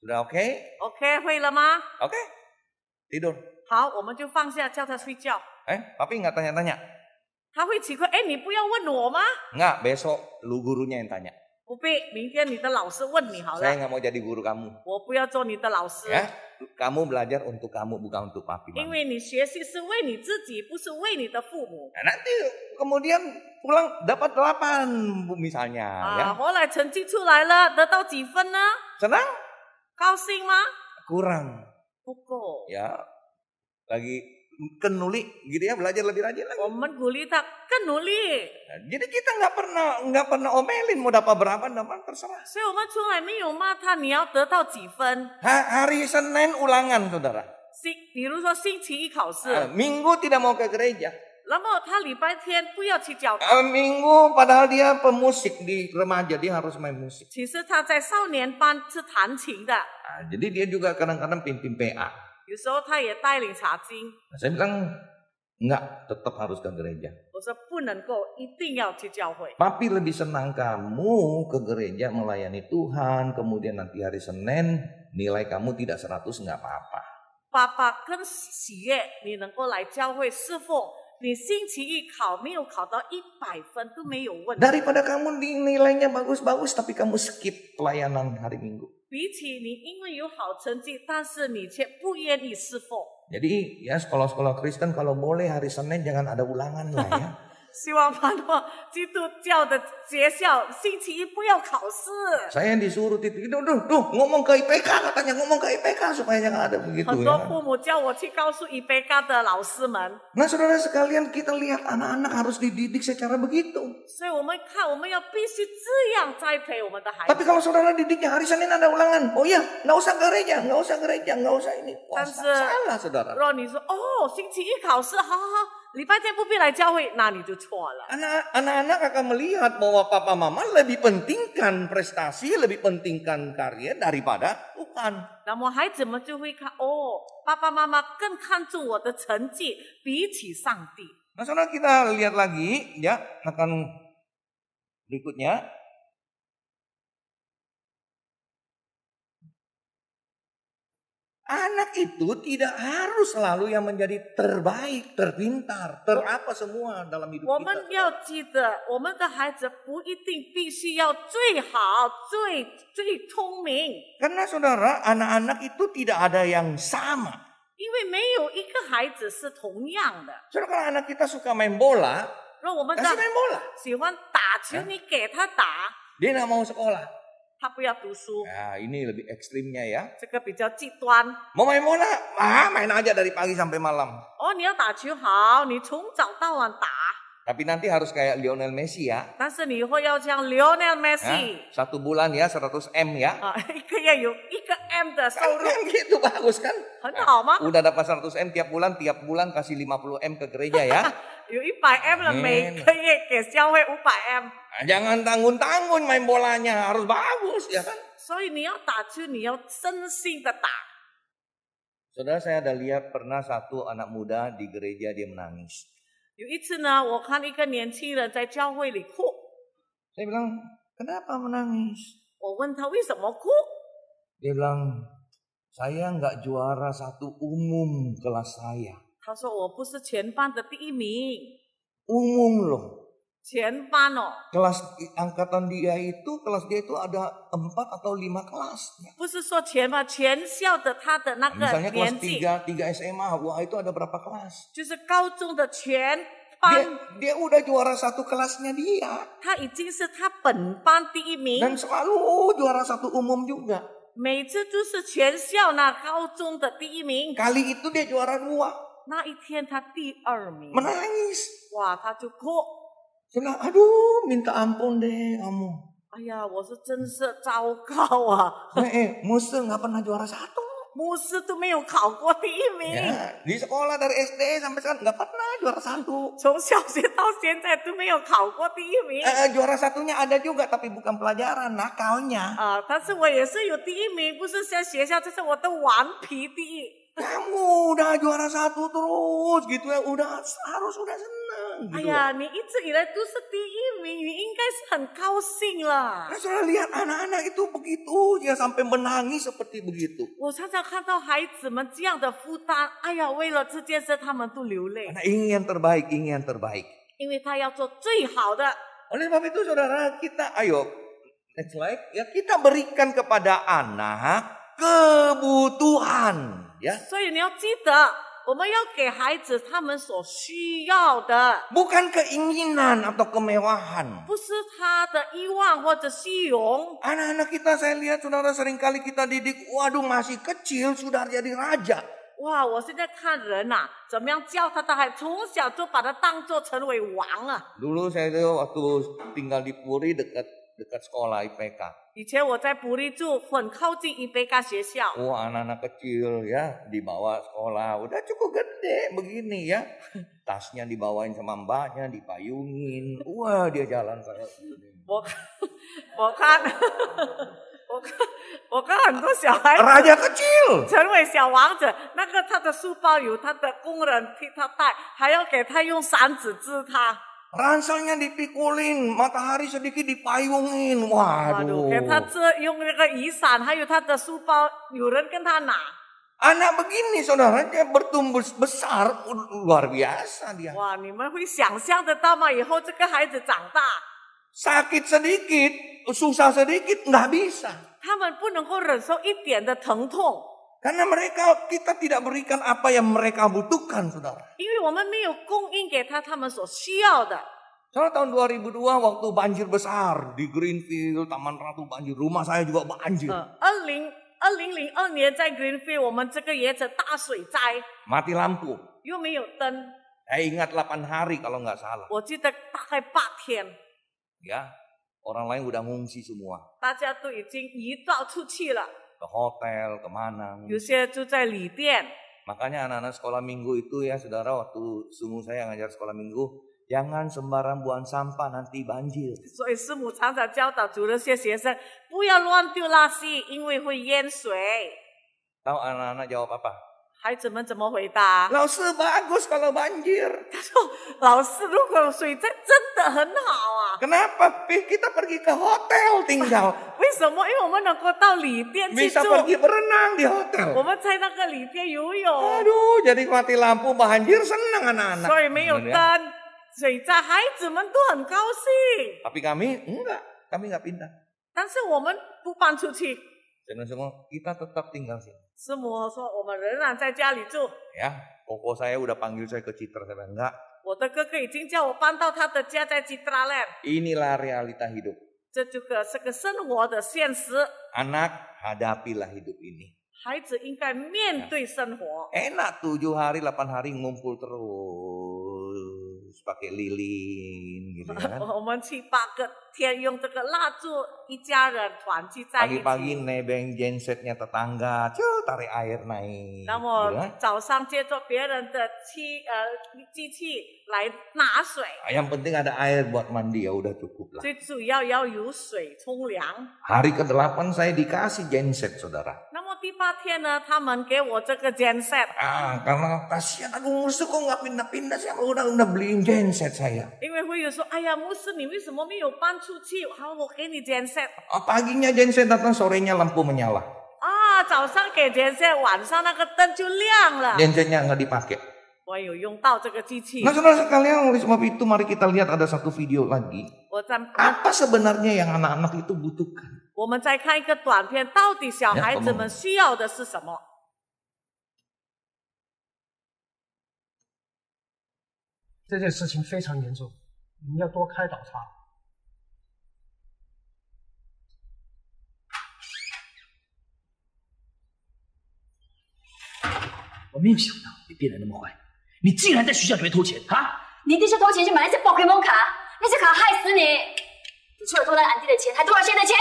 Sudah oke? OK， 会了吗？ Oke. Tidur. 好，我们就放下，叫他睡觉。 Papi nggak tanya-tanya? 他会奇怪，你不要问我吗？ Nggak, besok lu gurunya yang tanya. 不必，明天你的老师问你好了。 Saya nggak mau jadi guru kamu. 我不要做你的老师。 Ya, kamu belajar untuk kamu, bukan untuk papi. 因为你学习是为你自己，不是为你的父母。 Nah, nanti kemudian pulang dapat 8 misalnya. 啊，后来成绩出来了，得到几分呢？ Senang? 高兴吗？ Kurang. 不够。 Ya, lagi kenuli gitu ya, belajar lebih rajin lagi. 我们鼓励他更努力。 Nah, jadi kita nggak pernah omelin mau dapat berapa terserah. 所以我们从来没有骂他，你要得到几分。 Hari Senin ulangan, saudara. 比如说星期一考试， Minggu tidak mau ke gereja. 然后他礼拜天不要去教堂。 Minggu padahal dia pemusik di remaja, dia harus main musik. 其实他在少年班是弹琴的， Jadi dia juga kadang-kadang pimpin PA. 有时候他也带领查经。 Saya bilang enggak, tetap harus ke gereja. 我说不能够，一定要去教会。 Papi lebih senang kamu ke gereja melayani Tuhan, kemudian nanti hari Senin nilai kamu tidak 100 enggak apa-apa. 爸爸更喜悦你能够来教会侍奉，你星期一没有考到100分都没有问题。 Daripada kamu nilainya bagus-bagus tapi kamu skip pelayanan hari Minggu. 比起你因为有好成绩，但是你却不愿意侍奉。 Jadi ya sekolah-sekolah Kristen kalau boleh hari Senin jangan ada ulangan lah ya. 希望巴诺基督教的学校星期一不要考试。 Saya disuruh ngomong ke IPK, katanya ngomong ke IPK supaya jangan ada begitu 很 ya. 多父母叫我去告诉IPK 的老师们。 Nah saudara sekalian, kita lihat anak-anak harus dididik secara begitu. 所以我们看，我们要必须这样栽培我们的孩子。 Tapi kalau saudara didiknya hari Senin ada ulangan, oh iya, nggak usah gereja, nggak usah ini. Wah, 但是 salah saudara. 如果你说星期一考试，好，礼拜天不必来教会，那你就错了。 Anak-anak akan melihat bahwa papa mama lebih pentingkan prestasi, lebih pentingkan karya daripada Tuhan. 那么孩子们就会看，爸爸妈妈更看重我的成绩，比起上帝。 Nah, saudara kita lihat lagi ya, akan berikutnya. Anak itu tidak harus selalu yang menjadi terbaik, terpintar, terapa semua dalam hidup 我们 kita. 要记得，我们的孩子不一定必须要最好、最聪明。 Karena saudara, anak-anak itu tidak ada yang sama. 因为没有一个孩子是同样的。 Saudara, kalau anak kita suka main bola, 如果我们的 kasih main bola. 喜欢打球，你给他打， Dia nggak mau sekolah. 他不要读书， Nah, ini lebih ekstrimnya ya. 这个比较极端。 Mau main bola? Main aja dari pagi sampai malam. 哦，你要打球好，你从早到晚打， Tapi nanti harus kayak Lionel Messi ya. 但是你以后要像 Lionel Messi， 1 bulan ya 100 M ya. 啊，一个月有1个M 的收入， Kan gitu bagus kan? 很好吗？ Udah dapat 100 M tiap bulan kasih 50 M ke gereja ya. 有100 M 了，每个月给教会500 M。 Nah, jangan tanggung-tanggung main bolanya, harus bagus ya kan? 所以你要打球，你要真心的打。 Saudara, saya ada lihat pernah satu anak muda di gereja dia menangis. 有一次呢，我看一个年轻人在教会里哭， Saya bilang, kenapa menangis? 我问他为什么哭， Dia bilang, saya nggak juara 1 umum kelas saya. 他说我不是全班的第1名， Umum loh. 全班哦， Kelas angkatan dia itu, kelas dia itu ada 4 atau 5 kelas. 不是说全班，全校的他的那个 Misalnya kelas 年纪， 3 SMA, wah itu ada berapa kelas? 就是高中的全班， Dia udah juara 1 kelasnya dia. 他已经是他本班第1名， Dan selalu juara 1 umum juga. 每次就是全校那高中的第1名。 Kali itu dia juara 2. 那一天他第2名， Menangis. 哇，他就哭， Saya bilang, aduh minta ampun deh kamu. 哎呀，我是真是糟糕啊！ Musuh nggak pernah juara 1. 牧师都没有考过第1名， Ya, di sekolah dari SD sampai sekarang nggak pernah juara 1. 从小学到现在都没有考过第1名。 Juara 1-nya ada juga tapi bukan pelajaran, nakalnya. 啊，但是我也是有第1名，不是像学校，这是我的顽皮第1。 Kamu udah juara 1 terus gitu ya, harus udah senang. 哎 Gitu. 呀，你一直以来都是第1名，你应该是很高兴了。 Nah, saya lihat anak-anak itu begitu ya sampai menangis seperti begitu. 我常常看到孩子们这样的负担，哎呀，为了这件事他们都流泪， Karena ingin yang terbaik. 因为他要做最好的。 Oleh sebab itu saudara, kita ayo next slide ya, kita berikan kepada anak kebutuhan ya. 所以你要记得，我们要给孩子他们所需要的， Bukan keinginan atau kemewahan. 不是他的欲望或者虚荣。 Anak-anak kita saya lihat saudara seringkali kita didik, waduh masih kecil sudah jadi raja. 哇，我现在看人呐、怎么样教他的孩子，从小就把他当做成为王啊。 Dulu saya tuh waktu tinggal di Puri dekat sekolah IPK. 以前我在普利住，很靠近伊贝卡学校。 Wah, anak-anak kecil ya dibawa sekolah, udah cukup gede begini ya. Tasnya dibawain sama mbaknya, dipayungin. Wah, dia jalan kayak gini. 我看很多小孩子 Raja kecil 成为小王子，那个他的书包有他的工人替他带，还要给他用扇子支他。 Ranselnya dipikulin, matahari sedikit dipayungin. 给 Waduh. 他用那个雨伞，还有他的书包，有人跟他拿。 Anak begini saudara, dia bertumbuh besar, luar biasa dia. 哇，你们会想象得到吗？以后这个孩子长大， Sakit sedikit, susah sedikit, nggak bisa. 他们不能够忍受一点的疼痛， Karena kita tidak berikan apa yang mereka butuhkan, saudara. 因为我们没有供应给他们所需要的。 Soalnya tahun 2002 waktu banjir besar di Greenfield, Taman Ratu banjir, rumah saya juga banjir. 2002年在 Greenfield， 我们这个也是大水灾， Mati lampu. 又没有灯， Saya ingat 8 hari kalau nggak salah. 我记得大概8天， Ya, orang lain udah ngungsi semua. 大家都已经移到出去了， Ke hotel, kemana. 有些住在旅店。 Makanya anak-anak sekolah minggu itu ya saudara, waktu sungguh saya ngajar sekolah minggu, jangan sembarang buang sampah nanti banjir. 所以师母常常教导主日学学生不要乱丢垃圾，因为会淹水。 Tahu anak-anak jawab apa? 孩子们怎么回答？ Lalu bagus kalau banjir. 他说：“老师，如果水灾真的很好啊。 Kenapa? Kita pergi ke hotel tinggal. 为什么？因为我们能够到旅店去 Bisa 住， pergi berenang di hotel. 我们在那个旅店游泳， Aduh, jadi mati lampu banjir senang anak-anak. 所以没有灯 Bener ya?，水灾，孩子们都很高兴。 Tapi kami enggak pindah. 但是我们不搬出去， Dan semua kita tetap tinggal sini. 师母说我们仍然在家里住。 Ya, koko saya udah panggil saya ke Citra, saya bilang enggak. 我的哥哥已经叫我搬到他的家在 Citraland， Inilah realita hidup. 这是个生活的现实。 Anak, hadapilah hidup ini. 孩子应该面对生活。 Enak 7 hari, 8 hari ngumpul terus pakai lilin gitu kan. 我们7、8个天用这个蜡烛，一家人团聚在一起。 Pagi-pagi nebeng gensetnya tetangga, tarik air naik. 那么 gitu kan. 早上借助别人的机器来拿水， Yang penting ada air buat mandi ya udah cukup lah. 最主要要有水冲凉。 Hari ke-8 saya dikasih genset, saudara. 那么第8天呢，他们给我这个 genset， Karena kasihan aku ngurus kok nggak pindah-pindah, saya udah beliin genset saya. 因为会有说，哎呀，牧师你为什么没有搬出去？好，我给你 genset。 Paginya genset datang, sorenya lampu menyala. 早上给 genset， 晚上那个灯就亮了。 Gensetnya nggak dipakai. 我有用到这个机器。 Nah saudara sekalian, oleh sebab itu mari kita lihat ada satu video lagi. 我在 Apa sebenarnya yang anak-anak itu butuhkan? 我们再看一个短片，到底小孩子们需要的是什么？ 这件事情非常严重，你们要多开导他。我没有想到你变得那么坏，你竟然在学校里面偷钱啊！你弟是偷钱去买那些宝可梦卡，那些卡害死你！你除了偷了俺弟的钱，还偷了谁的钱？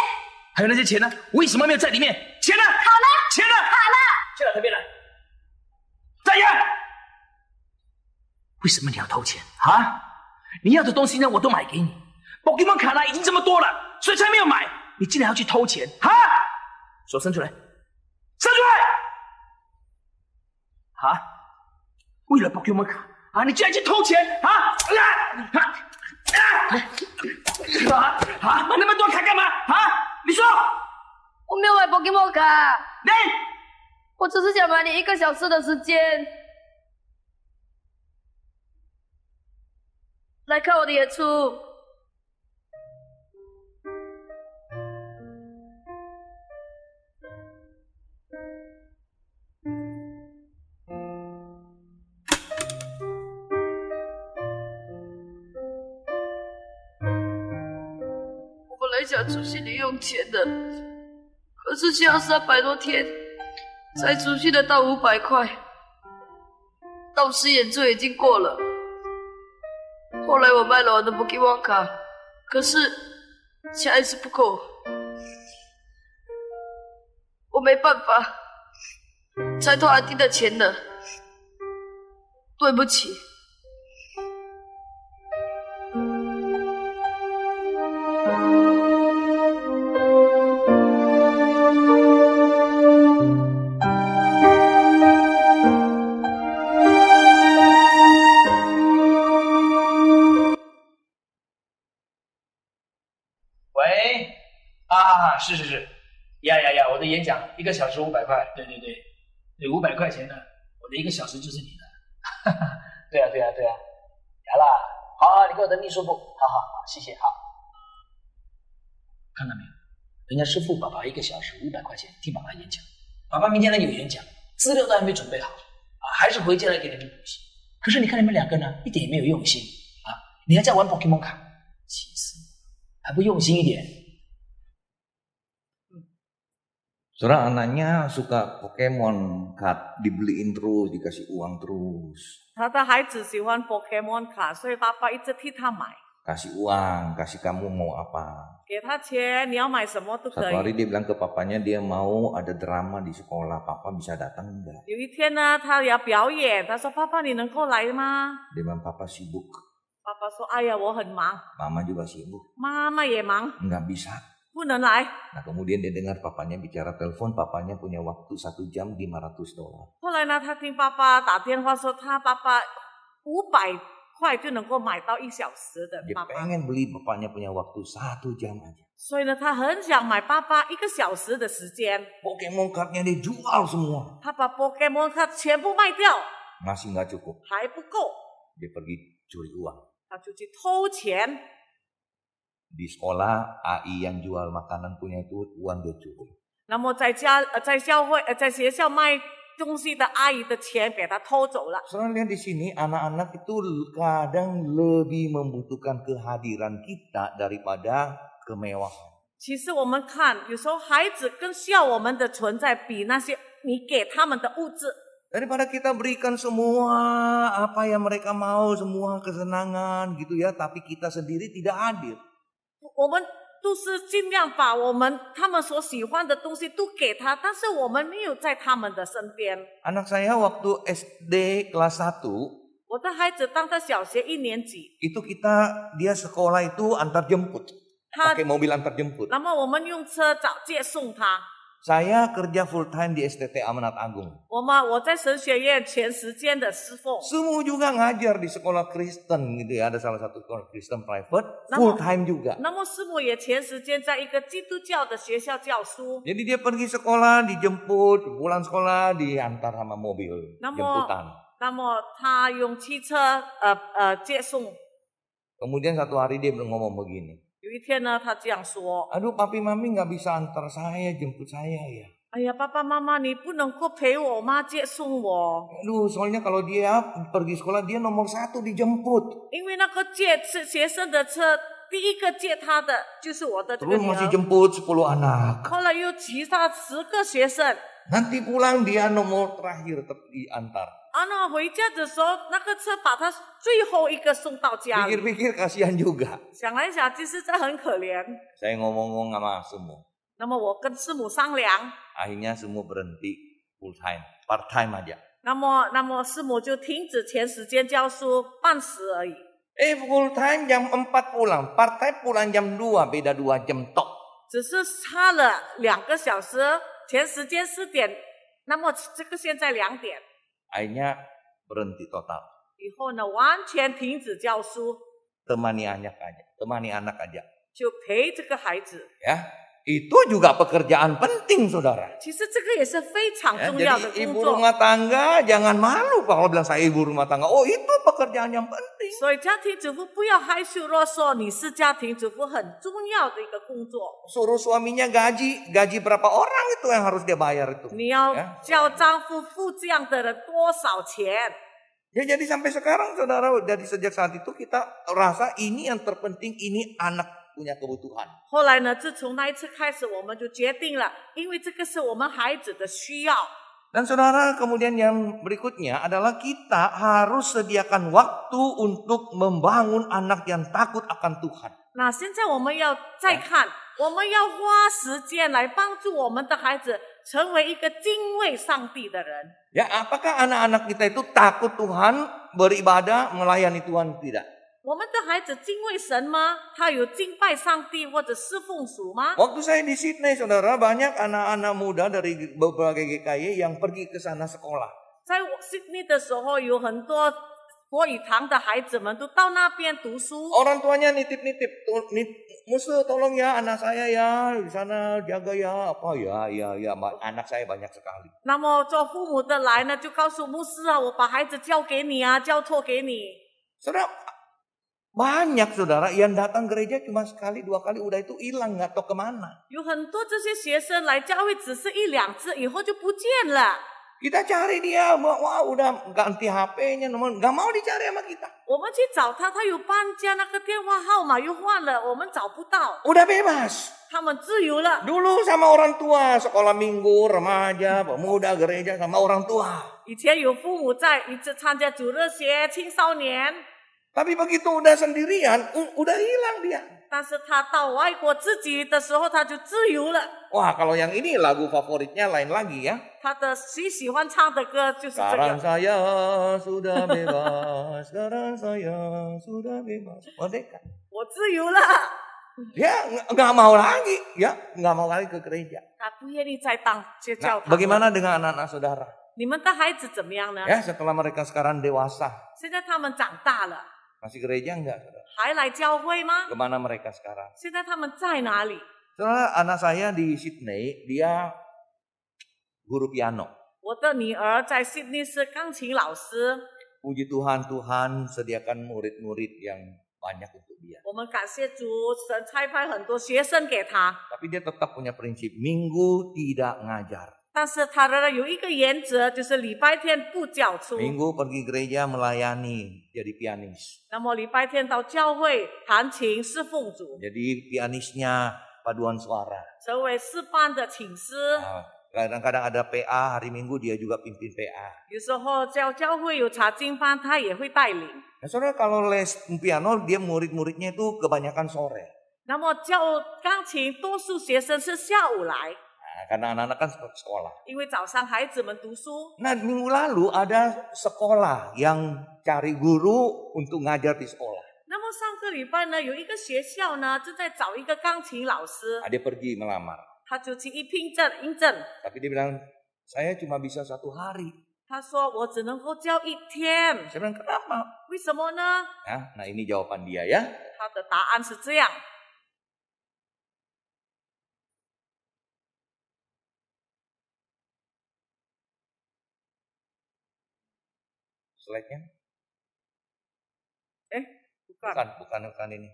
还有那些钱呢？为什么没有在里面？钱呢？卡呢？钱呢？卡呢？去到这边来，站眼！为什么你要偷钱啊？你要的东西呢，我都买给你。宝可梦卡呢，已经这么多了，所以才没有买。你竟然要去偷钱啊！手伸出来，伸出来！啊！为了宝可梦卡啊，你竟然去偷钱啊！买那么多卡干嘛啊？你说，我没有买宝可梦卡，你，我只是想买你1个小时的时间，来看我的演出。想储蓄零用钱的，可是需要300多天才储蓄得到500块。到时演出已经过了，后来我卖了我的 Pokemon 卡，可是钱还是不够，我没办法，才偷安迪的钱的，对不起。是，呀，我的演讲1个小时500块，对，500块钱呢，我的1个小时就是你的，对啊，雅啦，好，你给我的秘书部，好，谢谢，好，看到没有，人家是付爸爸1个小时500块钱听爸爸演讲，爸爸明天来有演讲，资料都还没准备好，还是回家来给你们补习，可是你看你们2个呢，一点也没有用心，你还在玩 Pokemon 卡，气死我，还不用心一点。 Saudara, anaknya suka Pokemon card, dibeliin terus, dikasih uang terus. 他的孩子喜欢 Pokemon 卡，所以爸爸一直替他买。 Kasih uang, kasih kamu mau apa. 给他钱，你要买什么都可 Satu hari 以。 dia bilang ke papanya dia mau ada drama di sekolah, papa bisa datang enggak? 有一天呢，他要表演，他说：“爸爸，你能够来吗 Dia bilang papa sibuk, ？”爸爸说：“哎呀，我很忙， mama juga sibuk, 妈妈也忙， enggak bisa. 不能来。” Nah kemudian dia dengar papanya bicara telepon, papanya punya waktu 1 jam $500. 后来呢，他听爸爸打电话说，他爸爸500块就能够买到1小时的 Dia 爸爸， pengen beli papanya punya waktu 1 jam aja. 所以呢，他很想买爸爸1个小时的时间。 Pokemon cardnya dia jual semua. 他把 Pokemon 卡全部卖掉， Masih nggak cukup. 还不够， Dia pergi curi uang. 他就去偷钱。 Di sekolah, AI yang jual makanan punya itu uang dia curi. 那么在学校卖东西的阿姨的钱给他偷走了。 Saudara lihat di sini anak-anak itu kadang lebih membutuhkan kehadiran kita daripada kemewahan. 其实我们看，有时候孩子更需要我们的存在，比那些你给他们的物质。 Daripada kita berikan semua apa yang mereka mau, semua kesenangan gitu ya, tapi kita sendiri tidak hadir. 我们都是尽量把他们所喜欢的东西都给他，但是我们没有在他们的身边。 Anak saya waktu SD kelas 1, 我的孩子当他小学1年级， itu dia sekolah itu antar jemput, pakai mobil antar jemput. 那么我们用车接送他。 Saya kerja full time di STT Amanat Agung. 我在神学院全时间的侍奉。 Semua juga ngajar di sekolah Kristen gitu ya, ada salah satu sekolah Kristen private, full time juga. 那么师母也全时间在一个基督教的学校教书。 Jadi dia pergi sekolah, dijemput, pulang sekolah diantar sama mobil 那么 jemputan. 那么他用汽车接送。 Kemudian satu hari dia ngomong begini. 有一天呢，他这样说 Aduh papi mami nggak bisa antar saya, jemput saya ya. 哎呀，爸爸妈妈，你不能够陪我吗？接送我。 Aduh soalnya kalau dia pergi sekolah dia nomor 1 dijemput. 因为那个学生的车，第一个接他的就是我的这个 Terus 女 masih 儿。 jemput 10 anak. 后来又其他10个学生。 Nanti pulang dia nomor terakhir diantar. 那回家的时候，那个车把他最后一个送到家里。 Pikir-pikir kasihan juga. 想来想去，实在很可怜。 Saya ngomong-ngomong sama Sumu. 那么我跟师母商量， Akhirnya Sumu berhenti full time, part time aja. 那么师母就停止全时间教书，半时而已。 Full time jam 4 pulang, part time pulang jam 2, beda 2 jam tok. 只是差了2个小时，全时间4点，那么这个现在2点。 Akhirnya berhenti total. 以后呢，完全停止教书， Temani anak aja. 就陪这个孩子。 Ya, itu juga pekerjaan penting, saudara. 其实这个也是非常 Ya, 重要的 jadi 工 ibu 作。 rumah tangga jangan malu kalau bilang saya ibu rumah tangga. Oh itu pekerjaan yang penting. 所以家庭主妇不要害羞啰嗦，你是家庭主妇很重要的一个工作。 Suruh suaminya gaji berapa orang itu yang harus dia bayar itu. 你要叫丈夫付这样的人多少钱？ Ya jadi sampai sekarang saudara, dari sejak saat itu kita rasa ini yang terpenting, ini anak punya kebutuhan. 后来呢，自从那一次开始，我们就决定了，因为这个是我们孩子的需要。 Dan saudara, kemudian yang berikutnya adalah kita harus sediakan waktu untuk membangun anak yang takut akan Tuhan. 那现在我们要再看，我们要花时间来帮助我们的孩子成为一个敬畏上帝的人。 Ya, apakah anak-anak kita itu takut Tuhan, beribadah, melayani Tuhan? Tidak. 我们的孩子敬畏神吗？他有敬拜上帝或者侍奉主吗？ Waktu saya di Sydney, saudara, banyak anak-anak muda dari berbagai GKI yang pergi ke sana sekolah. 在Sydney的时候，有很多国语堂的孩子们都到那边读书。 Orang tuanya nitip-nitip, Musuh tolong ya anak saya ya, di sana jaga ya, apa ya, anak saya banyak sekali. 那么做父母的来呢，就告诉牧师啊，我把孩子交给你啊，交托给你。 Saudara, banyak saudara yang datang gereja cuma sekali 2 kali udah itu hilang nggak tahu kemana. 有很多这些学生来教会只是1、2次，以后就不见了。 Kita cari dia, wah udah ganti HP-nya, nggak mau dicari sama kita. 我们去找他，他有搬家，那个电话号码又换了，我们找不到。 Udah bebas. 他们自由了。 Dulu sama orang tua, sekolah minggu, remaja, pemuda, gereja sama orang tua. 以前有父母在，一直参加主日学、青少年。 Tapi begitu udah sendirian, udah hilang dia. 但是他到外国自己的时候，他就自由了。 Wah, kalau yang ini lagu favoritnya lain lagi ya. 他的最喜欢唱的歌就是这 Sekarang 个。 saya sudah bebas, sekarang saya sudah bebas. Merdeka. 我自由了。 Dia nggak mau lagi, ya nggak mau lagi ke gereja. 他不愿意再当教堂。 Bagaimana dengan anak-anak saudara? 你们的孩子怎么样呢？ Ya, setelah mereka sekarang dewasa, 现在他们长大了， masih gereja enggak, saudara? 还来教会吗？ Kemana mereka sekarang? 现在他们在哪里？ Saudara, anak saya di Sydney, dia guru piano. 我的女儿在悉尼是钢琴老师。 Puji Tuhan, Tuhan sediakan murid-murid yang banyak untuk dia. 我们感谢主，神差派很多学生给他， Tapi dia tetap punya prinsip minggu tidak ngajar. 但是他的有一个原则，就是礼拜天不教书。 Minggu pergi gereja melayani, jadi pianis. 那么礼拜天到教会弹琴侍奉主， Jadi pianisnya paduan suara. 成为诗班的请师。 Kadang-kadang ada PA, hari Minggu dia juga pimpin PA. 有时候教会有查经班，他也会带领。 Nah, saudara kalau les piano dia murid-muridnya itu kebanyakan sore. 那么教钢琴，多数学生是下午来， Nah, karena anak-anak kan sekolah. 因为早上孩子们读书。 Nah, minggu lalu ada sekolah yang cari guru untuk ngajar di sekolah. 那么上个礼拜呢，有一个学校呢正在找一个钢琴老师， Dia pergi melamar. 他就去应征。 Tapi dia bilang, saya cuma bisa 1 hari. 他说我只能够教1天。 Saya bilang, kenapa? 为什么呢？ Nah, ini jawaban dia ya. 他的答案是这样。 Slide-nya. Bukan ini.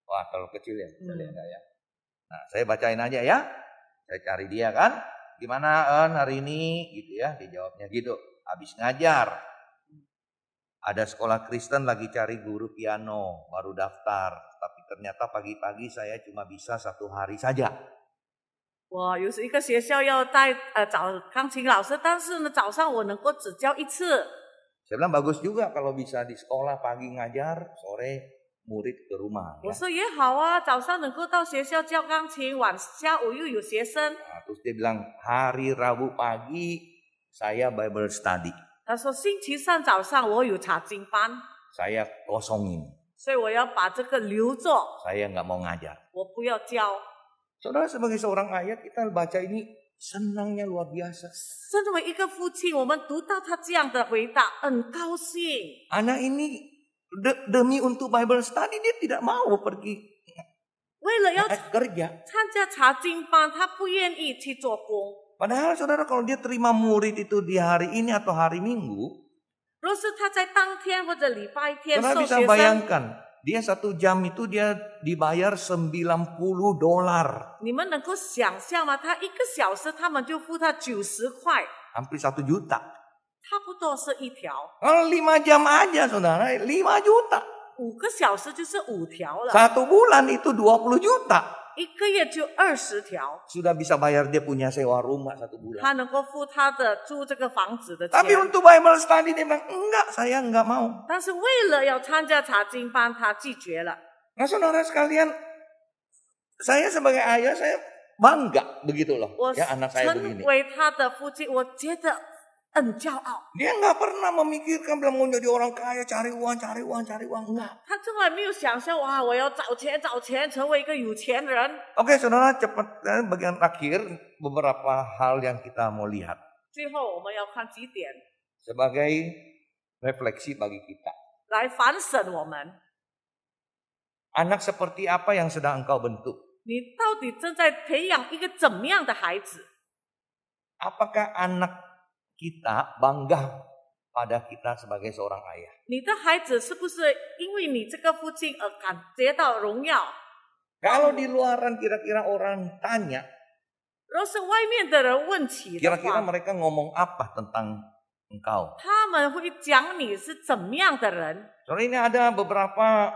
Wah, terlalu kecil ya. Bisa lihat enggak ya? Nah, saya bacain aja ya. Saya cari dia kan. Gimana hari ini gitu ya. Dia jawabnya gitu. Habis ngajar. Ada sekolah Kristen lagi cari guru piano. Baru daftar. Tapi ternyata pagi-pagi saya cuma bisa 1 hari saja. 我有一个学校要找钢琴老师，但是呢早上我能够只教1次。 Saya bilang bagus juga kalau bisa di sekolah pagi ngajar, sore murid ke rumah. 我说也好啊，早上能够到学校教钢琴，下午又有学生。 Nah, terus dia bilang hari Rabu pagi saya Bible study. 他说星期三早上我有查经班， Saya kosongin. 所以我要把这个留作， Saya nggak mau ngajar. 我不要教。 Saudara sebagai seorang ayah kita baca ini senangnya luar biasa. 身为一个父亲，我们读到他这样的回答，很高兴。 Anak ini demi untuk Bible study dia tidak mau pergi 为了要 kerja. 参加查经班，他不愿意去做工。 Padahal saudara kalau dia terima murid itu di hari ini atau hari Minggu, 若是他在当天或者礼拜天 saudara 受 bisa 学生， bayangkan dia 1 jam itu dia dibayar $90. 你们能够想象吗？他1个小时，他们就付他90块， Hampir 1 juta. 差不多是1条。 Kalau 5 jam aja saudara, 5 juta. 5个小时就是5条了， 1 bulan itu 20 juta. 1个月就20条， Sudah bisa bayar dia punya sewa rumah 1 bulan. 他能够付他的住这个房子的 Tapi 钱。 untuk Bible study dia bilang, enggak, saya enggak mau. 但是为了要参加查经班，他拒绝了。 Nah saudara sekalian, saya sebagai ayah, saya bangga begitu loh. 我 Ya anak saya begini. 成为他的父亲，我觉得很骄傲。 Dia enggak pernah memikirkan bilang mau jadi orang kaya, cari uang, enggak. 他从来没有想象哇，我要找钱，成为一个有钱人。 Oke saudara, cepat bagian akhir beberapa hal yang kita mau lihat 最后我们要看几点 sebagai refleksi bagi kita. 来反省我们， Anak seperti apa yang sedang engkau bentuk? 你到底正在培养一个怎么样的孩子？ Apakah anak kita bangga pada kita sebagai seorang ayah? 你的孩子是不是因为你这个父亲而感觉到荣耀？ Kalau di luaran kira-kira orang tanya, 若是外面的人问起的 kira-kira 话， mereka ngomong apa tentang engkau? 他们会讲你是怎么样的人。 Soalnya ini ada beberapa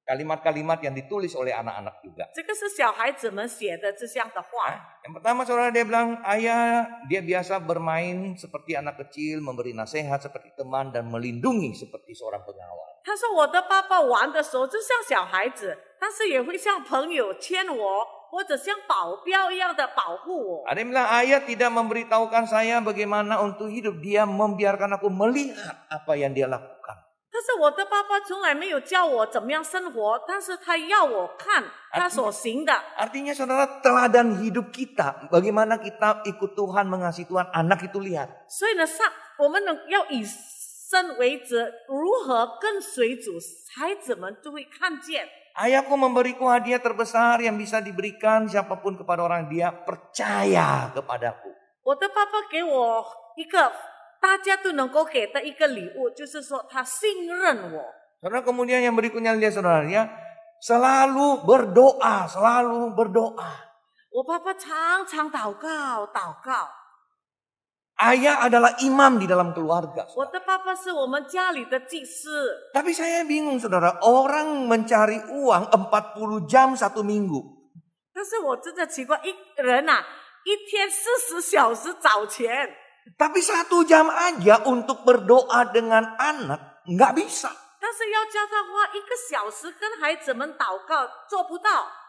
kalimat-kalimat yang ditulis oleh anak-anak juga. 这个是小孩子们写的这样的话。 Yang pertama saudara dia bilang, ayah dia biasa bermain seperti anak kecil, memberi nasihat seperti teman dan melindungi seperti seorang pengawal. 他说我的爸爸玩的时候就像小孩子，但是也会像朋友牵我，或者像保镖一样的保护我。 Ada yang bilang ayah tidak memberitahukan saya bagaimana untuk hidup, dia membiarkan aku melihat apa yang dia lakukan. 但是我的爸爸从来没有教我怎么样生活，但是他要我看他所行的。 Artinya saudara teladan hidup kita, bagaimana kita ikut Tuhan, mengasihi Tuhan, anak itu lihat. 所以呢，我们要以身为子如何跟随主，孩子们就会看见。 Ayahku memberiku hadiah terbesar yang bisa diberikan siapapun kepada orang dia percaya kepadaku. 我的爸爸给我一个大家都能够给的一个礼物，就是说他信任我。 Saudara, kemudian yang berikutnya lihat saudara ya, selalu berdoa, selalu berdoa. 我爸爸常常祷告，祷告。 Ayah adalah imam di dalam keluarga. 我的爸爸是我们家里的祭司。 Tapi saya bingung saudara, orang mencari uang 40 jam 1 minggu. 但是我真的奇怪，一人啊，一天40小时找钱， Tapi 1 jam aja untuk berdoa dengan anak nggak bisa. 但是要叫他花1个小时跟孩子们祷告，做不到。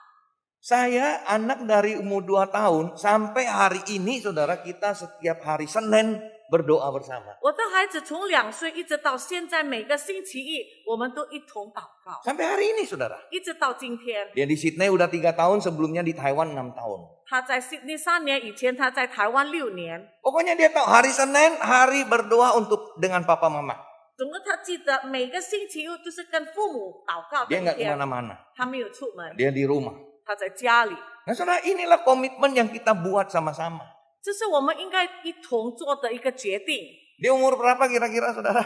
Saya anak dari umur 2 tahun sampai hari ini saudara kita setiap hari Senin berdoa bersama. 我的孩子从2岁一直到现在，每个星期一我们都一同祷告， Sampai hari ini saudara. 一直到今天。 Dia di Sydney udah 3 tahun, sebelumnya di Taiwan 6 tahun. 他在悉尼3年，以前他在台湾6年。 Pokoknya dia tahu hari Senin hari berdoa untuk dengan papa mama. 总之他记得每个星期一就是跟父母祷告的 Dia 一 nggak 天。 kemana-mana. 他没有出门， Dia di rumah. 他在家里。 Nah saudara, inilah komitmen yang kita buat sama-sama. 这是我们应该一同做的一个决定。 Dia umur berapa kira-kira saudara?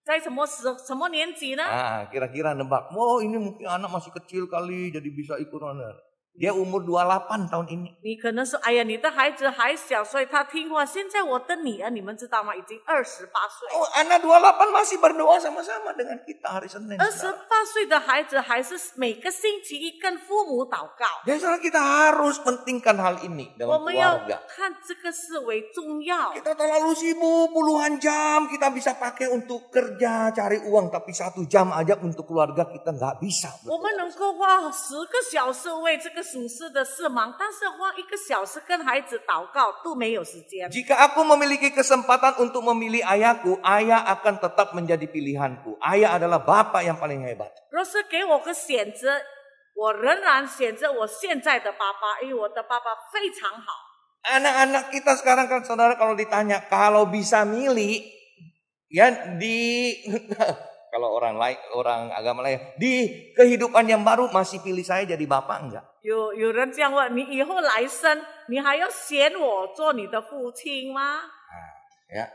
在什么年纪呢？ Kira-kira nebak. Wow, ini mungkin anak masih kecil kali jadi bisa ikut. Dia umur 28 tahun ini. 你可能说，哎呀，你的孩子还小，所以他听话。现在我的女儿，你们知道吗？已经28岁。 Oh, anak 28 masih berdoa sama-sama dengan kita hari Senin. 28岁的孩子还是每个星期一跟父母祷告。 Jadi saudara, kita harus pentingkan hal ini 我 dalam 们要 keluarga. 看这个视为重要。 Kita terlalu sibuk puluhan jam kita bisa pakai untuk kerja cari uang, tapi 1 jam aja untuk keluarga kita nggak bisa. 我们能够花10个小时为这个属世的事忙，但是花1个小时跟孩子祷告都没有时间。 Jika aku memiliki kesempatan untuk memilih ayahku, ayah akan tetap menjadi pilihanku. Ayah adalah bapak yang paling hebat. 若是给我个选择，我仍然选择我现在的爸爸，因为我的爸爸非常好。 Anak-anak kita sekarang kan saudara kalau ditanya kalau bisa milih ya di kalau orang lain orang agama lain di kehidupan yang baru masih pilih saya jadi bapak enggak? 有人这样问你，以后来生你还要选我做你的父亲吗？ Ya.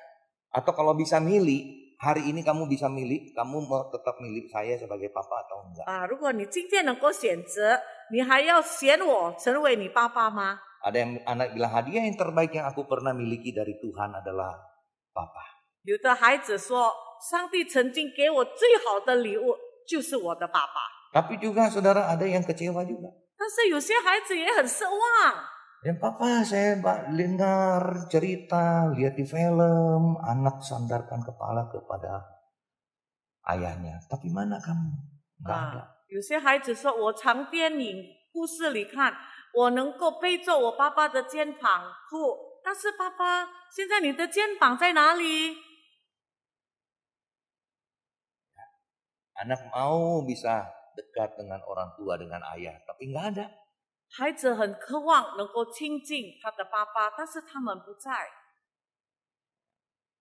Atau kalau bisa milih, hari ini kamu bisa milih, kamu mau tetap milih saya sebagai papa atau enggak? 如果你今天能够选择，你还要选我成为你爸爸吗？ Ada yang anak bilang hadiah yang terbaik yang aku pernah miliki dari Tuhan adalah papa. 有的孩子说，上帝曾经给我最好的礼物就是我的爸爸。 Tapi juga saudara ada yang kecewa juga. 但是有些孩子也很失望。 Dan papa saya dengar cerita, lihat di film, anak sandarkan kepala kepada ayahnya. Tapi mana kamu? Nggak ada. 有些孩子说，我常电影故事里看，我能够背着我爸爸的肩膀哭，但是爸爸，现在你的肩膀在哪里？ Anak mau bisa dekat dengan orang tua, dengan ayah, tapi nggak ada. 孩子很渴望能够亲近他的爸爸，但是他们不在。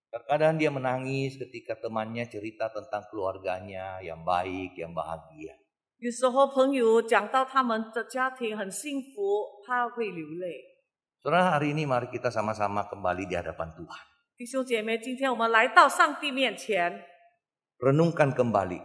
Terkadang dia menangis ketika temannya cerita tentang keluarganya yang baik, yang bahagia. 有时候朋友讲到他们的家庭很幸福，他会流泪。 Saudara, hari ini mari kita sama-sama kembali di hadapan Tuhan. 弟兄姐妹，今天我们来到上帝面前， Renungkan kembali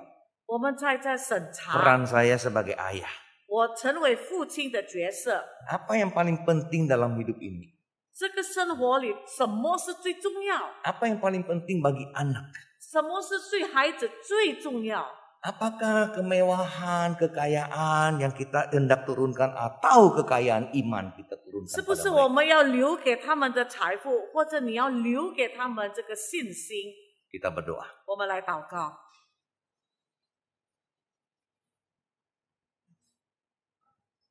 我们在审查 peran saya sebagai ayah. 我成为父亲的角色。 Apa yang paling penting dalam hidup ini? 这个生活里，什么是最重要？ Apa yang paling penting bagi anak? 什么是对孩子最重要？ Apakah kemewahan, kekayaan yang kita hendak turunkan atau kekayaan iman kita turunkan 是不 pada 是 mereka? 我们要留给他们的财富，或者你要留给他们这个信心？ Kita berdoa. 我们来祷告。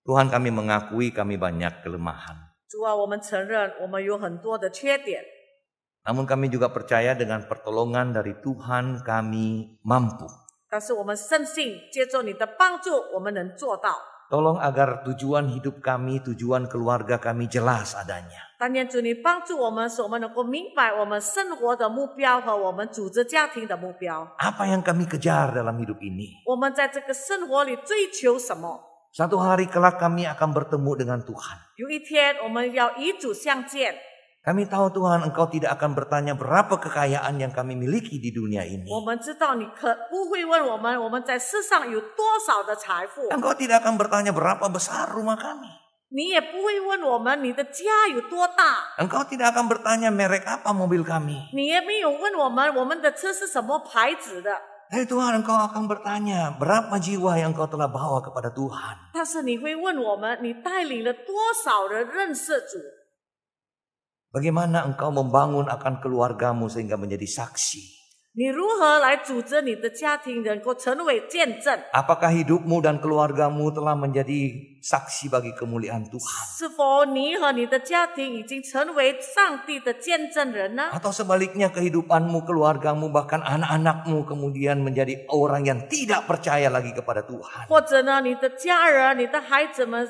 Tuhan, kami mengakui kami banyak kelemahan. 主啊，我们承认我们有很多的缺点， Namun kami juga percaya dengan pertolongan dari Tuhan kami mampu. 但是我们深信，借着你的帮助，我们能做到。Tolong agar tujuan hidup kami, tujuan keluarga kami jelas adanya. 但愿主你帮助我们，使我们能够明白我们生活的目标和我们组织家庭的目标。 Apa yang kami kejar dalam hidup ini? 我们在这个生活里追求什么？ Satu hari kelak kami akan bertemu dengan Tuhan. 有一天我们要与主相见。 Kami tahu Tuhan, Engkau tidak akan bertanya berapa kekayaan yang kami miliki di dunia ini. 我们知道你不会问我们在世上有多少的财富。 Engkau tidak akan bertanya berapa besar rumah kami. 你也不会问我们你的家有多大。 Engkau tidak akan bertanya merek apa mobil kami. 你也没有问我们的车是什么牌子的。 Tapi Tuhan, Engkau akan bertanya berapa jiwa yang Engkau telah bawa kepada Tuhan. 但是你会问我们，你带领了多少人认识主？ Bagaimana Engkau membangun akan keluargamu sehingga menjadi saksi? 你如何来组织你的家庭，能够成为见证？ Apakah hidupmu dan keluargamu telah menjadi saksi bagi kemuliaan Tuhan? 是否你和你的家庭已经成为上帝的见证人呢？ Atau sebaliknya kehidupanmu, keluargamu, bahkan anak-anakmu kemudian menjadi orang yang tidak percaya lagi kepada Tuhan. 或者呢，你的家人、你的孩子们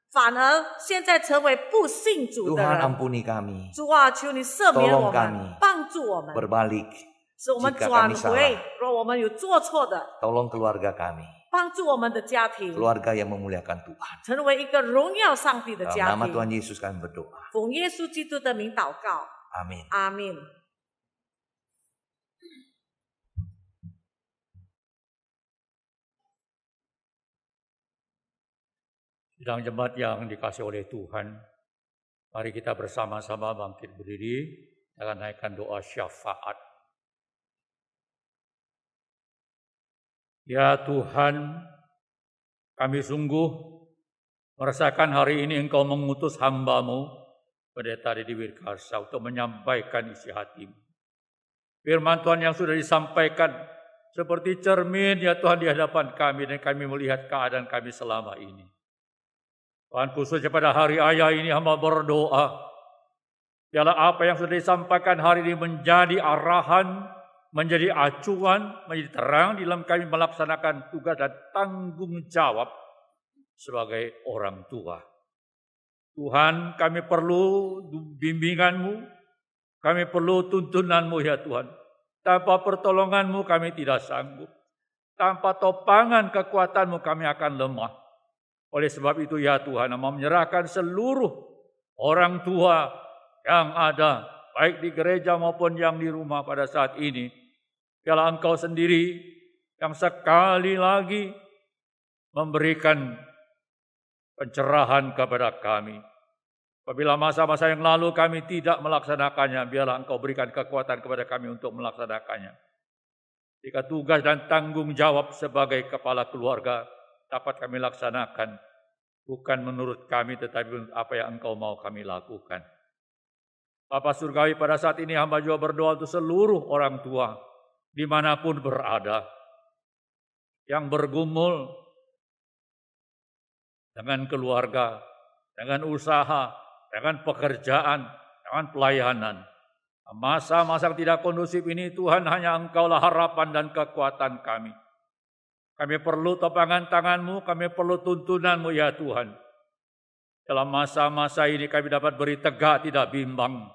反而现在成为不信主的 Tuhan 人。 ampuni kami. 主啊，求你赦免我 Tolong kami 们，帮助我们， Berbalik 使我们 jika 转 kami 回 salah.。若我们有做错的， Tolong keluarga kami. 帮助我们的家庭 Keluarga yang memuliakan Tuhan. 成为一个荣耀上帝的 Dalam 家 nama 庭。 Tuhan Yesus kami berdoa. 奉耶稣基督的名祷告， Amin. 阿门。 Sidang jemaat yang dikasihi oleh Tuhan, mari kita bersama-sama bangkit berdiri, akan naikkan doa syafaat. Ya Tuhan, kami sungguh merasakan hari ini Engkau mengutus hamba-Mu, Pendeta Didi Wirkasa, untuk menyampaikan isi hati-Mu. Firman Tuhan yang sudah disampaikan seperti cermin ya Tuhan di hadapan kami, dan kami melihat keadaan kami selama ini. Tuhan, khususnya pada hari Ayah ini hamba berdoa, biarlah apa yang sudah disampaikan hari ini menjadi arahan, menjadi acuan, menjadi terang dalam kami melaksanakan tugas dan tanggung jawab sebagai orang tua. Tuhan, kami perlu bimbingan-Mu, kami perlu tuntunan-Mu ya Tuhan. Tanpa pertolongan-Mu kami tidak sanggup. Tanpa topangan kekuatan-Mu kami akan lemah. Oleh sebab itu ya Tuhan, hamba menyerahkan seluruh orang tua yang ada, baik di gereja maupun yang di rumah pada saat ini. Biarlah Engkau sendiri yang sekali lagi memberikan pencerahan kepada kami. Apabila masa-masa yang lalu kami tidak melaksanakannya, biarlah Engkau berikan kekuatan kepada kami untuk melaksanakannya. Jika tugas dan tanggung jawab sebagai kepala keluarga dapat kami laksanakan, bukan menurut kami tetapi apa yang Engkau mau kami lakukan. Bapa Surgawi, pada saat ini hamba juga berdoa untuk seluruh orang tua dimanapun berada yang bergumul dengan keluarga, dengan usaha, dengan pekerjaan, dengan pelayanan. Masa-masa yang tidak kondusif ini Tuhan, hanya Engkaulah harapan dan kekuatan kami. Kami perlu topangan tangan-Mu, kami perlu tuntunan-Mu ya Tuhan. Dalam masa-masa ini kami dapat beri tegak, tidak bimbang.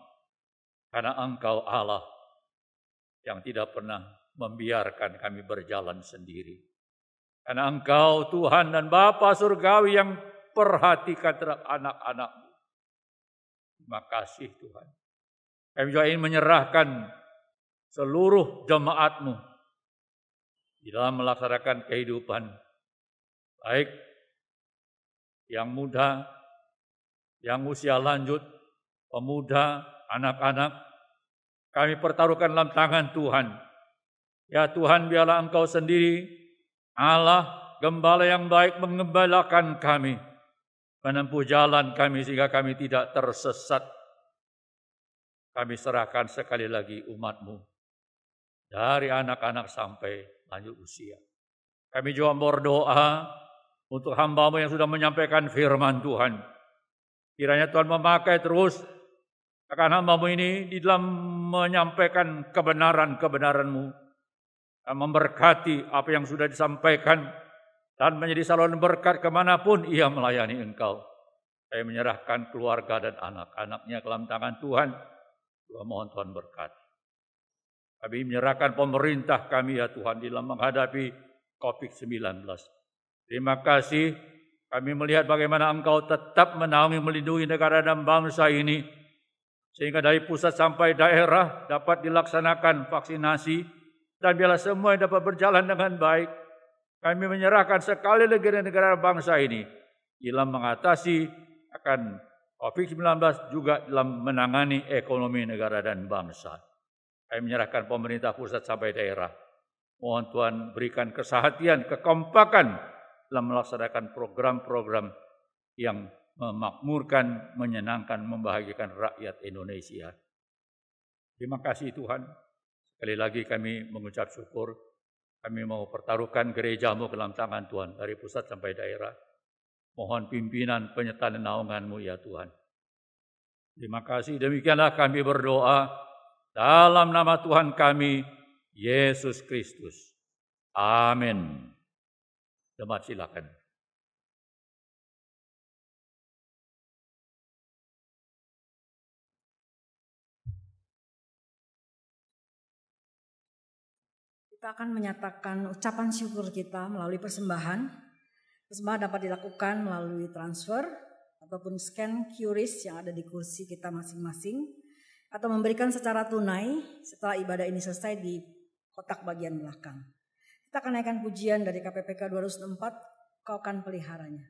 Karena Engkau Allah yang tidak pernah membiarkan kami berjalan sendiri. Karena Engkau Tuhan dan Bapa Surgawi yang perhatikan terhadap anak-anak-Mu. Terima kasih Tuhan. Kami juga ingin menyerahkan seluruh jemaat-Mu di dalam melaksanakan kehidupan, baik yang muda, yang usia lanjut, pemuda, anak-anak, kami pertaruhkan dalam tangan Tuhan. Ya Tuhan, biarlah Engkau sendiri, Allah, Gembala yang baik, mengembalakan kami, menempuh jalan kami sehingga kami tidak tersesat. Kami serahkan sekali lagi umat-Mu, dari anak-anak sampai lanjut usia. Kami juga berdoa untuk hamba-Mu yang sudah menyampaikan firman Tuhan. Kiranya Tuhan memakai terus akan hamba-Mu ini di dalam menyampaikan kebenaran-kebenaran-Mu, dan memberkati apa yang sudah disampaikan dan menjadi saluran berkat kemanapun ia melayani Engkau. Saya menyerahkan keluarga dan anak-anaknya ke dalam tangan Tuhan. Tuhan mohon Tuhan berkati. Kami menyerahkan pemerintah kami ya Tuhan dalam menghadapi COVID-19. Terima kasih kami melihat bagaimana Engkau tetap menaungi melindungi negara dan bangsa ini. Sehingga dari pusat sampai daerah dapat dilaksanakan vaksinasi. Dan biarlah semua yang dapat berjalan dengan baik. Kami menyerahkan sekali lagi negara bangsa ini dalam mengatasi akan COVID-19 juga dalam menangani ekonomi negara dan bangsa. Kami menyerahkan pemerintah pusat sampai daerah. Mohon Tuhan berikan kesehatian, kekompakan dalam melaksanakan program-program yang memakmurkan, menyenangkan, membahagiakan rakyat Indonesia. Terima kasih Tuhan. Sekali lagi kami mengucap syukur. Kami mau pertaruhkan gereja-Mu ke dalam tangan Tuhan dari pusat sampai daerah. Mohon pimpinan penyertaan naungan-Mu ya Tuhan. Terima kasih. Demikianlah kami berdoa dalam nama Tuhan kami, Yesus Kristus. Amin. Jemaat silakan. Kita akan menyatakan ucapan syukur kita melalui persembahan. Persembahan dapat dilakukan melalui transfer ataupun scan QRIS yang ada di kursi kita masing-masing. Atau memberikan secara tunai setelah ibadah ini selesai di kotak bagian belakang. Kita akan naikkan pujian dari KPPK 204, Kau kan peliharanya.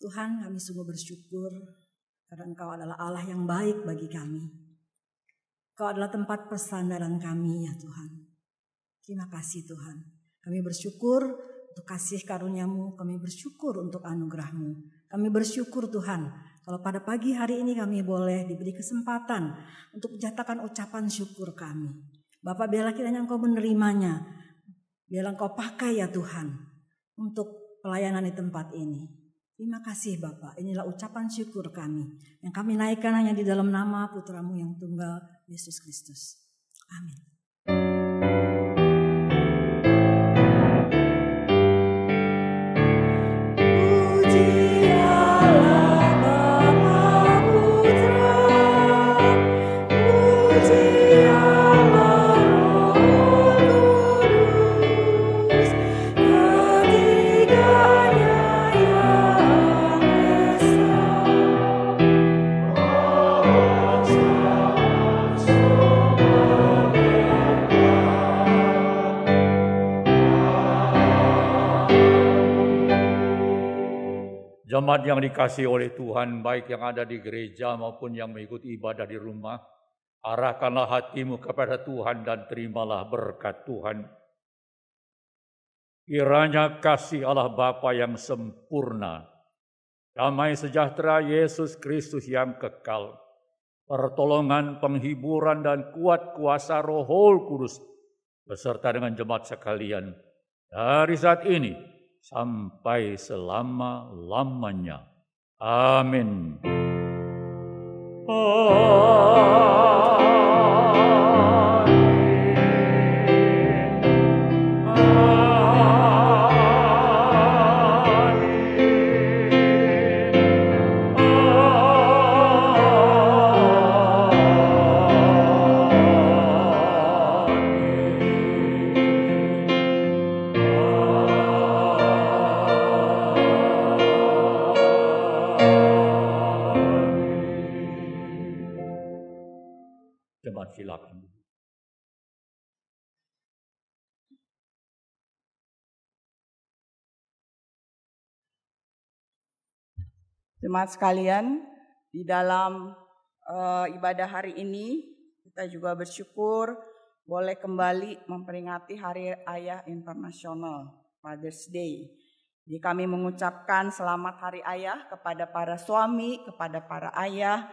Tuhan, kami sungguh bersyukur karena Engkau adalah Allah yang baik bagi kami. Engkau adalah tempat persandaran kami ya Tuhan. Terima kasih Tuhan. Kami bersyukur untuk kasih karunia-Mu, kami bersyukur untuk anugerah-Mu. Kami bersyukur Tuhan, kalau pada pagi hari ini kami boleh diberi kesempatan untuk menyatakan ucapan syukur kami. Bapak, biarlah kiranya Engkau menerimanya. Biarlah Engkau pakai ya Tuhan untuk pelayanan di tempat ini. Terima kasih Bapak, inilah ucapan syukur kami. Yang kami naikkan hanya di dalam nama Putra-Mu yang tunggal, Yesus Kristus. Amin. Jemaat yang dikasihi oleh Tuhan, baik yang ada di gereja maupun yang mengikuti ibadah di rumah, arahkanlah hatimu kepada Tuhan dan terimalah berkat Tuhan. Kiranya kasih Allah Bapa yang sempurna, damai sejahtera Yesus Kristus yang kekal, pertolongan, penghiburan dan kuat kuasa Roh Kudus beserta dengan jemaat sekalian dari saat ini sampai selama-lamanya. Amin. Jemaat silakan. Jemaat sekalian, di dalam ibadah hari ini kita juga bersyukur boleh kembali memperingati Hari Ayah Internasional, Father's Day. Jadi kami mengucapkan selamat Hari Ayah kepada para suami, kepada para ayah,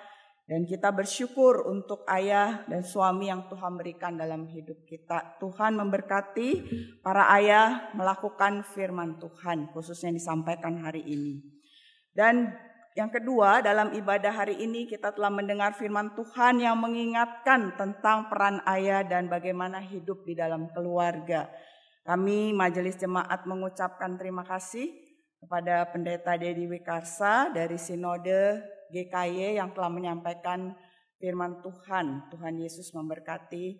dan kita bersyukur untuk ayah dan suami yang Tuhan berikan dalam hidup kita. Tuhan memberkati para ayah melakukan firman Tuhan, khususnya yang disampaikan hari ini. Dan yang kedua, dalam ibadah hari ini kita telah mendengar firman Tuhan yang mengingatkan tentang peran ayah dan bagaimana hidup di dalam keluarga. Kami Majelis Jemaat mengucapkan terima kasih kepada Pendeta Dedi Wikarsa dari Sinode GKY yang telah menyampaikan firman Tuhan. Tuhan Yesus memberkati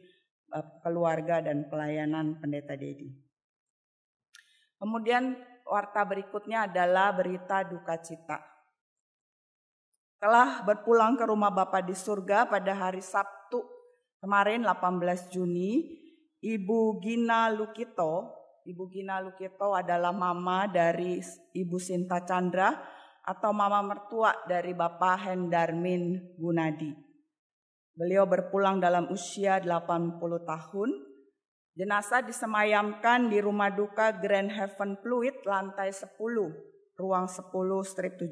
keluarga dan pelayanan Pendeta Dedi. Kemudian warta berikutnya adalah berita duka cita. Telah berpulang ke rumah Bapa di surga pada hari Sabtu kemarin 18 Juni, Ibu Gina Lukito. Ibu Gina Lukito adalah mama dari Ibu Sinta Chandra atau mama mertua dari Bapak Hendarmin Gunadi. Beliau berpulang dalam usia 80 tahun. Jenazah disemayamkan di rumah duka Grand Heaven Pluit lantai 10, ruang 10/17.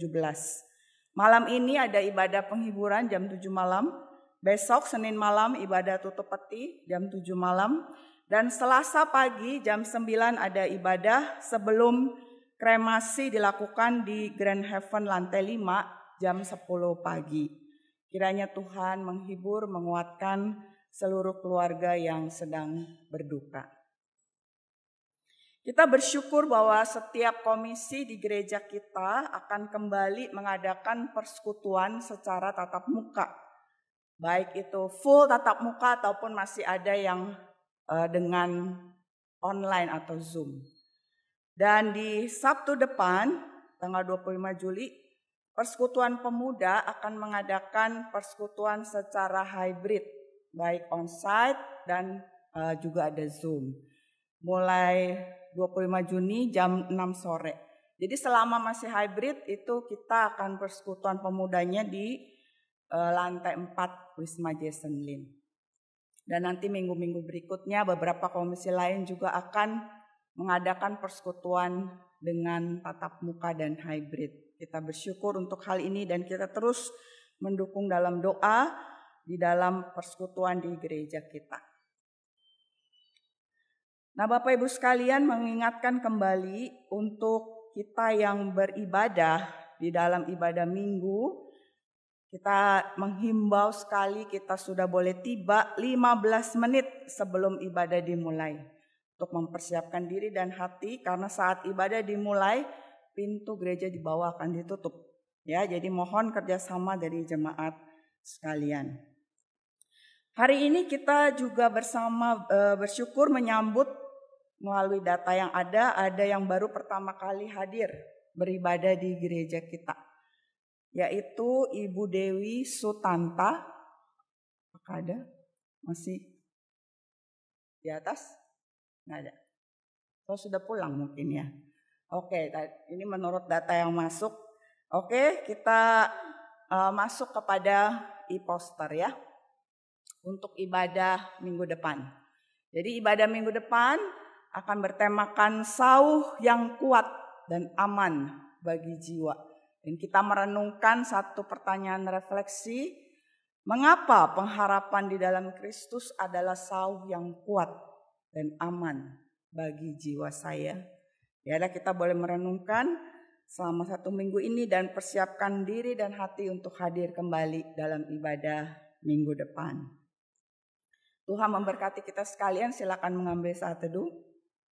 Malam ini ada ibadah penghiburan jam 7 malam. Besok Senin malam ibadah tutup peti jam 7 malam. Dan Selasa pagi jam 9 ada ibadah sebelum kremasi dilakukan di Grand Heaven lantai 5 jam 10 pagi. Kiranya Tuhan menghibur, menguatkan seluruh keluarga yang sedang berduka. Kita bersyukur bahwa setiap komisi di gereja kita akan kembali mengadakan persekutuan secara tatap muka. Baik itu full tatap muka ataupun masih ada yang dengan online atau Zoom. Dan di Sabtu depan, tanggal 25 Juli, Persekutuan Pemuda akan mengadakan persekutuan secara hybrid, baik onsite dan juga ada Zoom. Mulai 25 Juni jam 6 sore. Jadi selama masih hybrid itu kita akan persekutuan pemudanya di lantai 4 Wisma Jason Lin. Dan nanti minggu-minggu berikutnya beberapa komisi lain juga akan mengadakan persekutuan dengan tatap muka dan hybrid. Kita bersyukur untuk hal ini dan kita terus mendukung dalam doa di dalam persekutuan di gereja kita. Nah, Bapak Ibu sekalian, mengingatkan kembali untuk kita yang beribadah di dalam ibadah minggu, kita menghimbau sekali kita sudah boleh tiba 15 menit sebelum ibadah dimulai. Untuk mempersiapkan diri dan hati, karena saat ibadah dimulai, pintu gereja di bawah akan ditutup. Ya, jadi mohon kerjasama dari jemaat sekalian. Hari ini kita juga bersama bersyukur menyambut melalui data yang ada yang baru pertama kali hadir beribadah di gereja kita, yaitu Ibu Dewi Sutanta. Apakah ada? Masih di atas? Nggak ada. Oh, sudah pulang mungkin ya. Oke, ini menurut data yang masuk. Oke, kita masuk kepada e-poster ya, untuk ibadah minggu depan. Jadi ibadah minggu depan akan bertemakan sauh yang kuat dan aman bagi jiwa. Dan kita merenungkan satu pertanyaan refleksi, mengapa pengharapan di dalam Kristus adalah sauh yang kuat dan aman bagi jiwa saya. Biarlah kita boleh merenungkan selama 1 minggu ini dan persiapkan diri dan hati untuk hadir kembali dalam ibadah minggu depan. Tuhan memberkati kita sekalian, silakan mengambil saat teduh.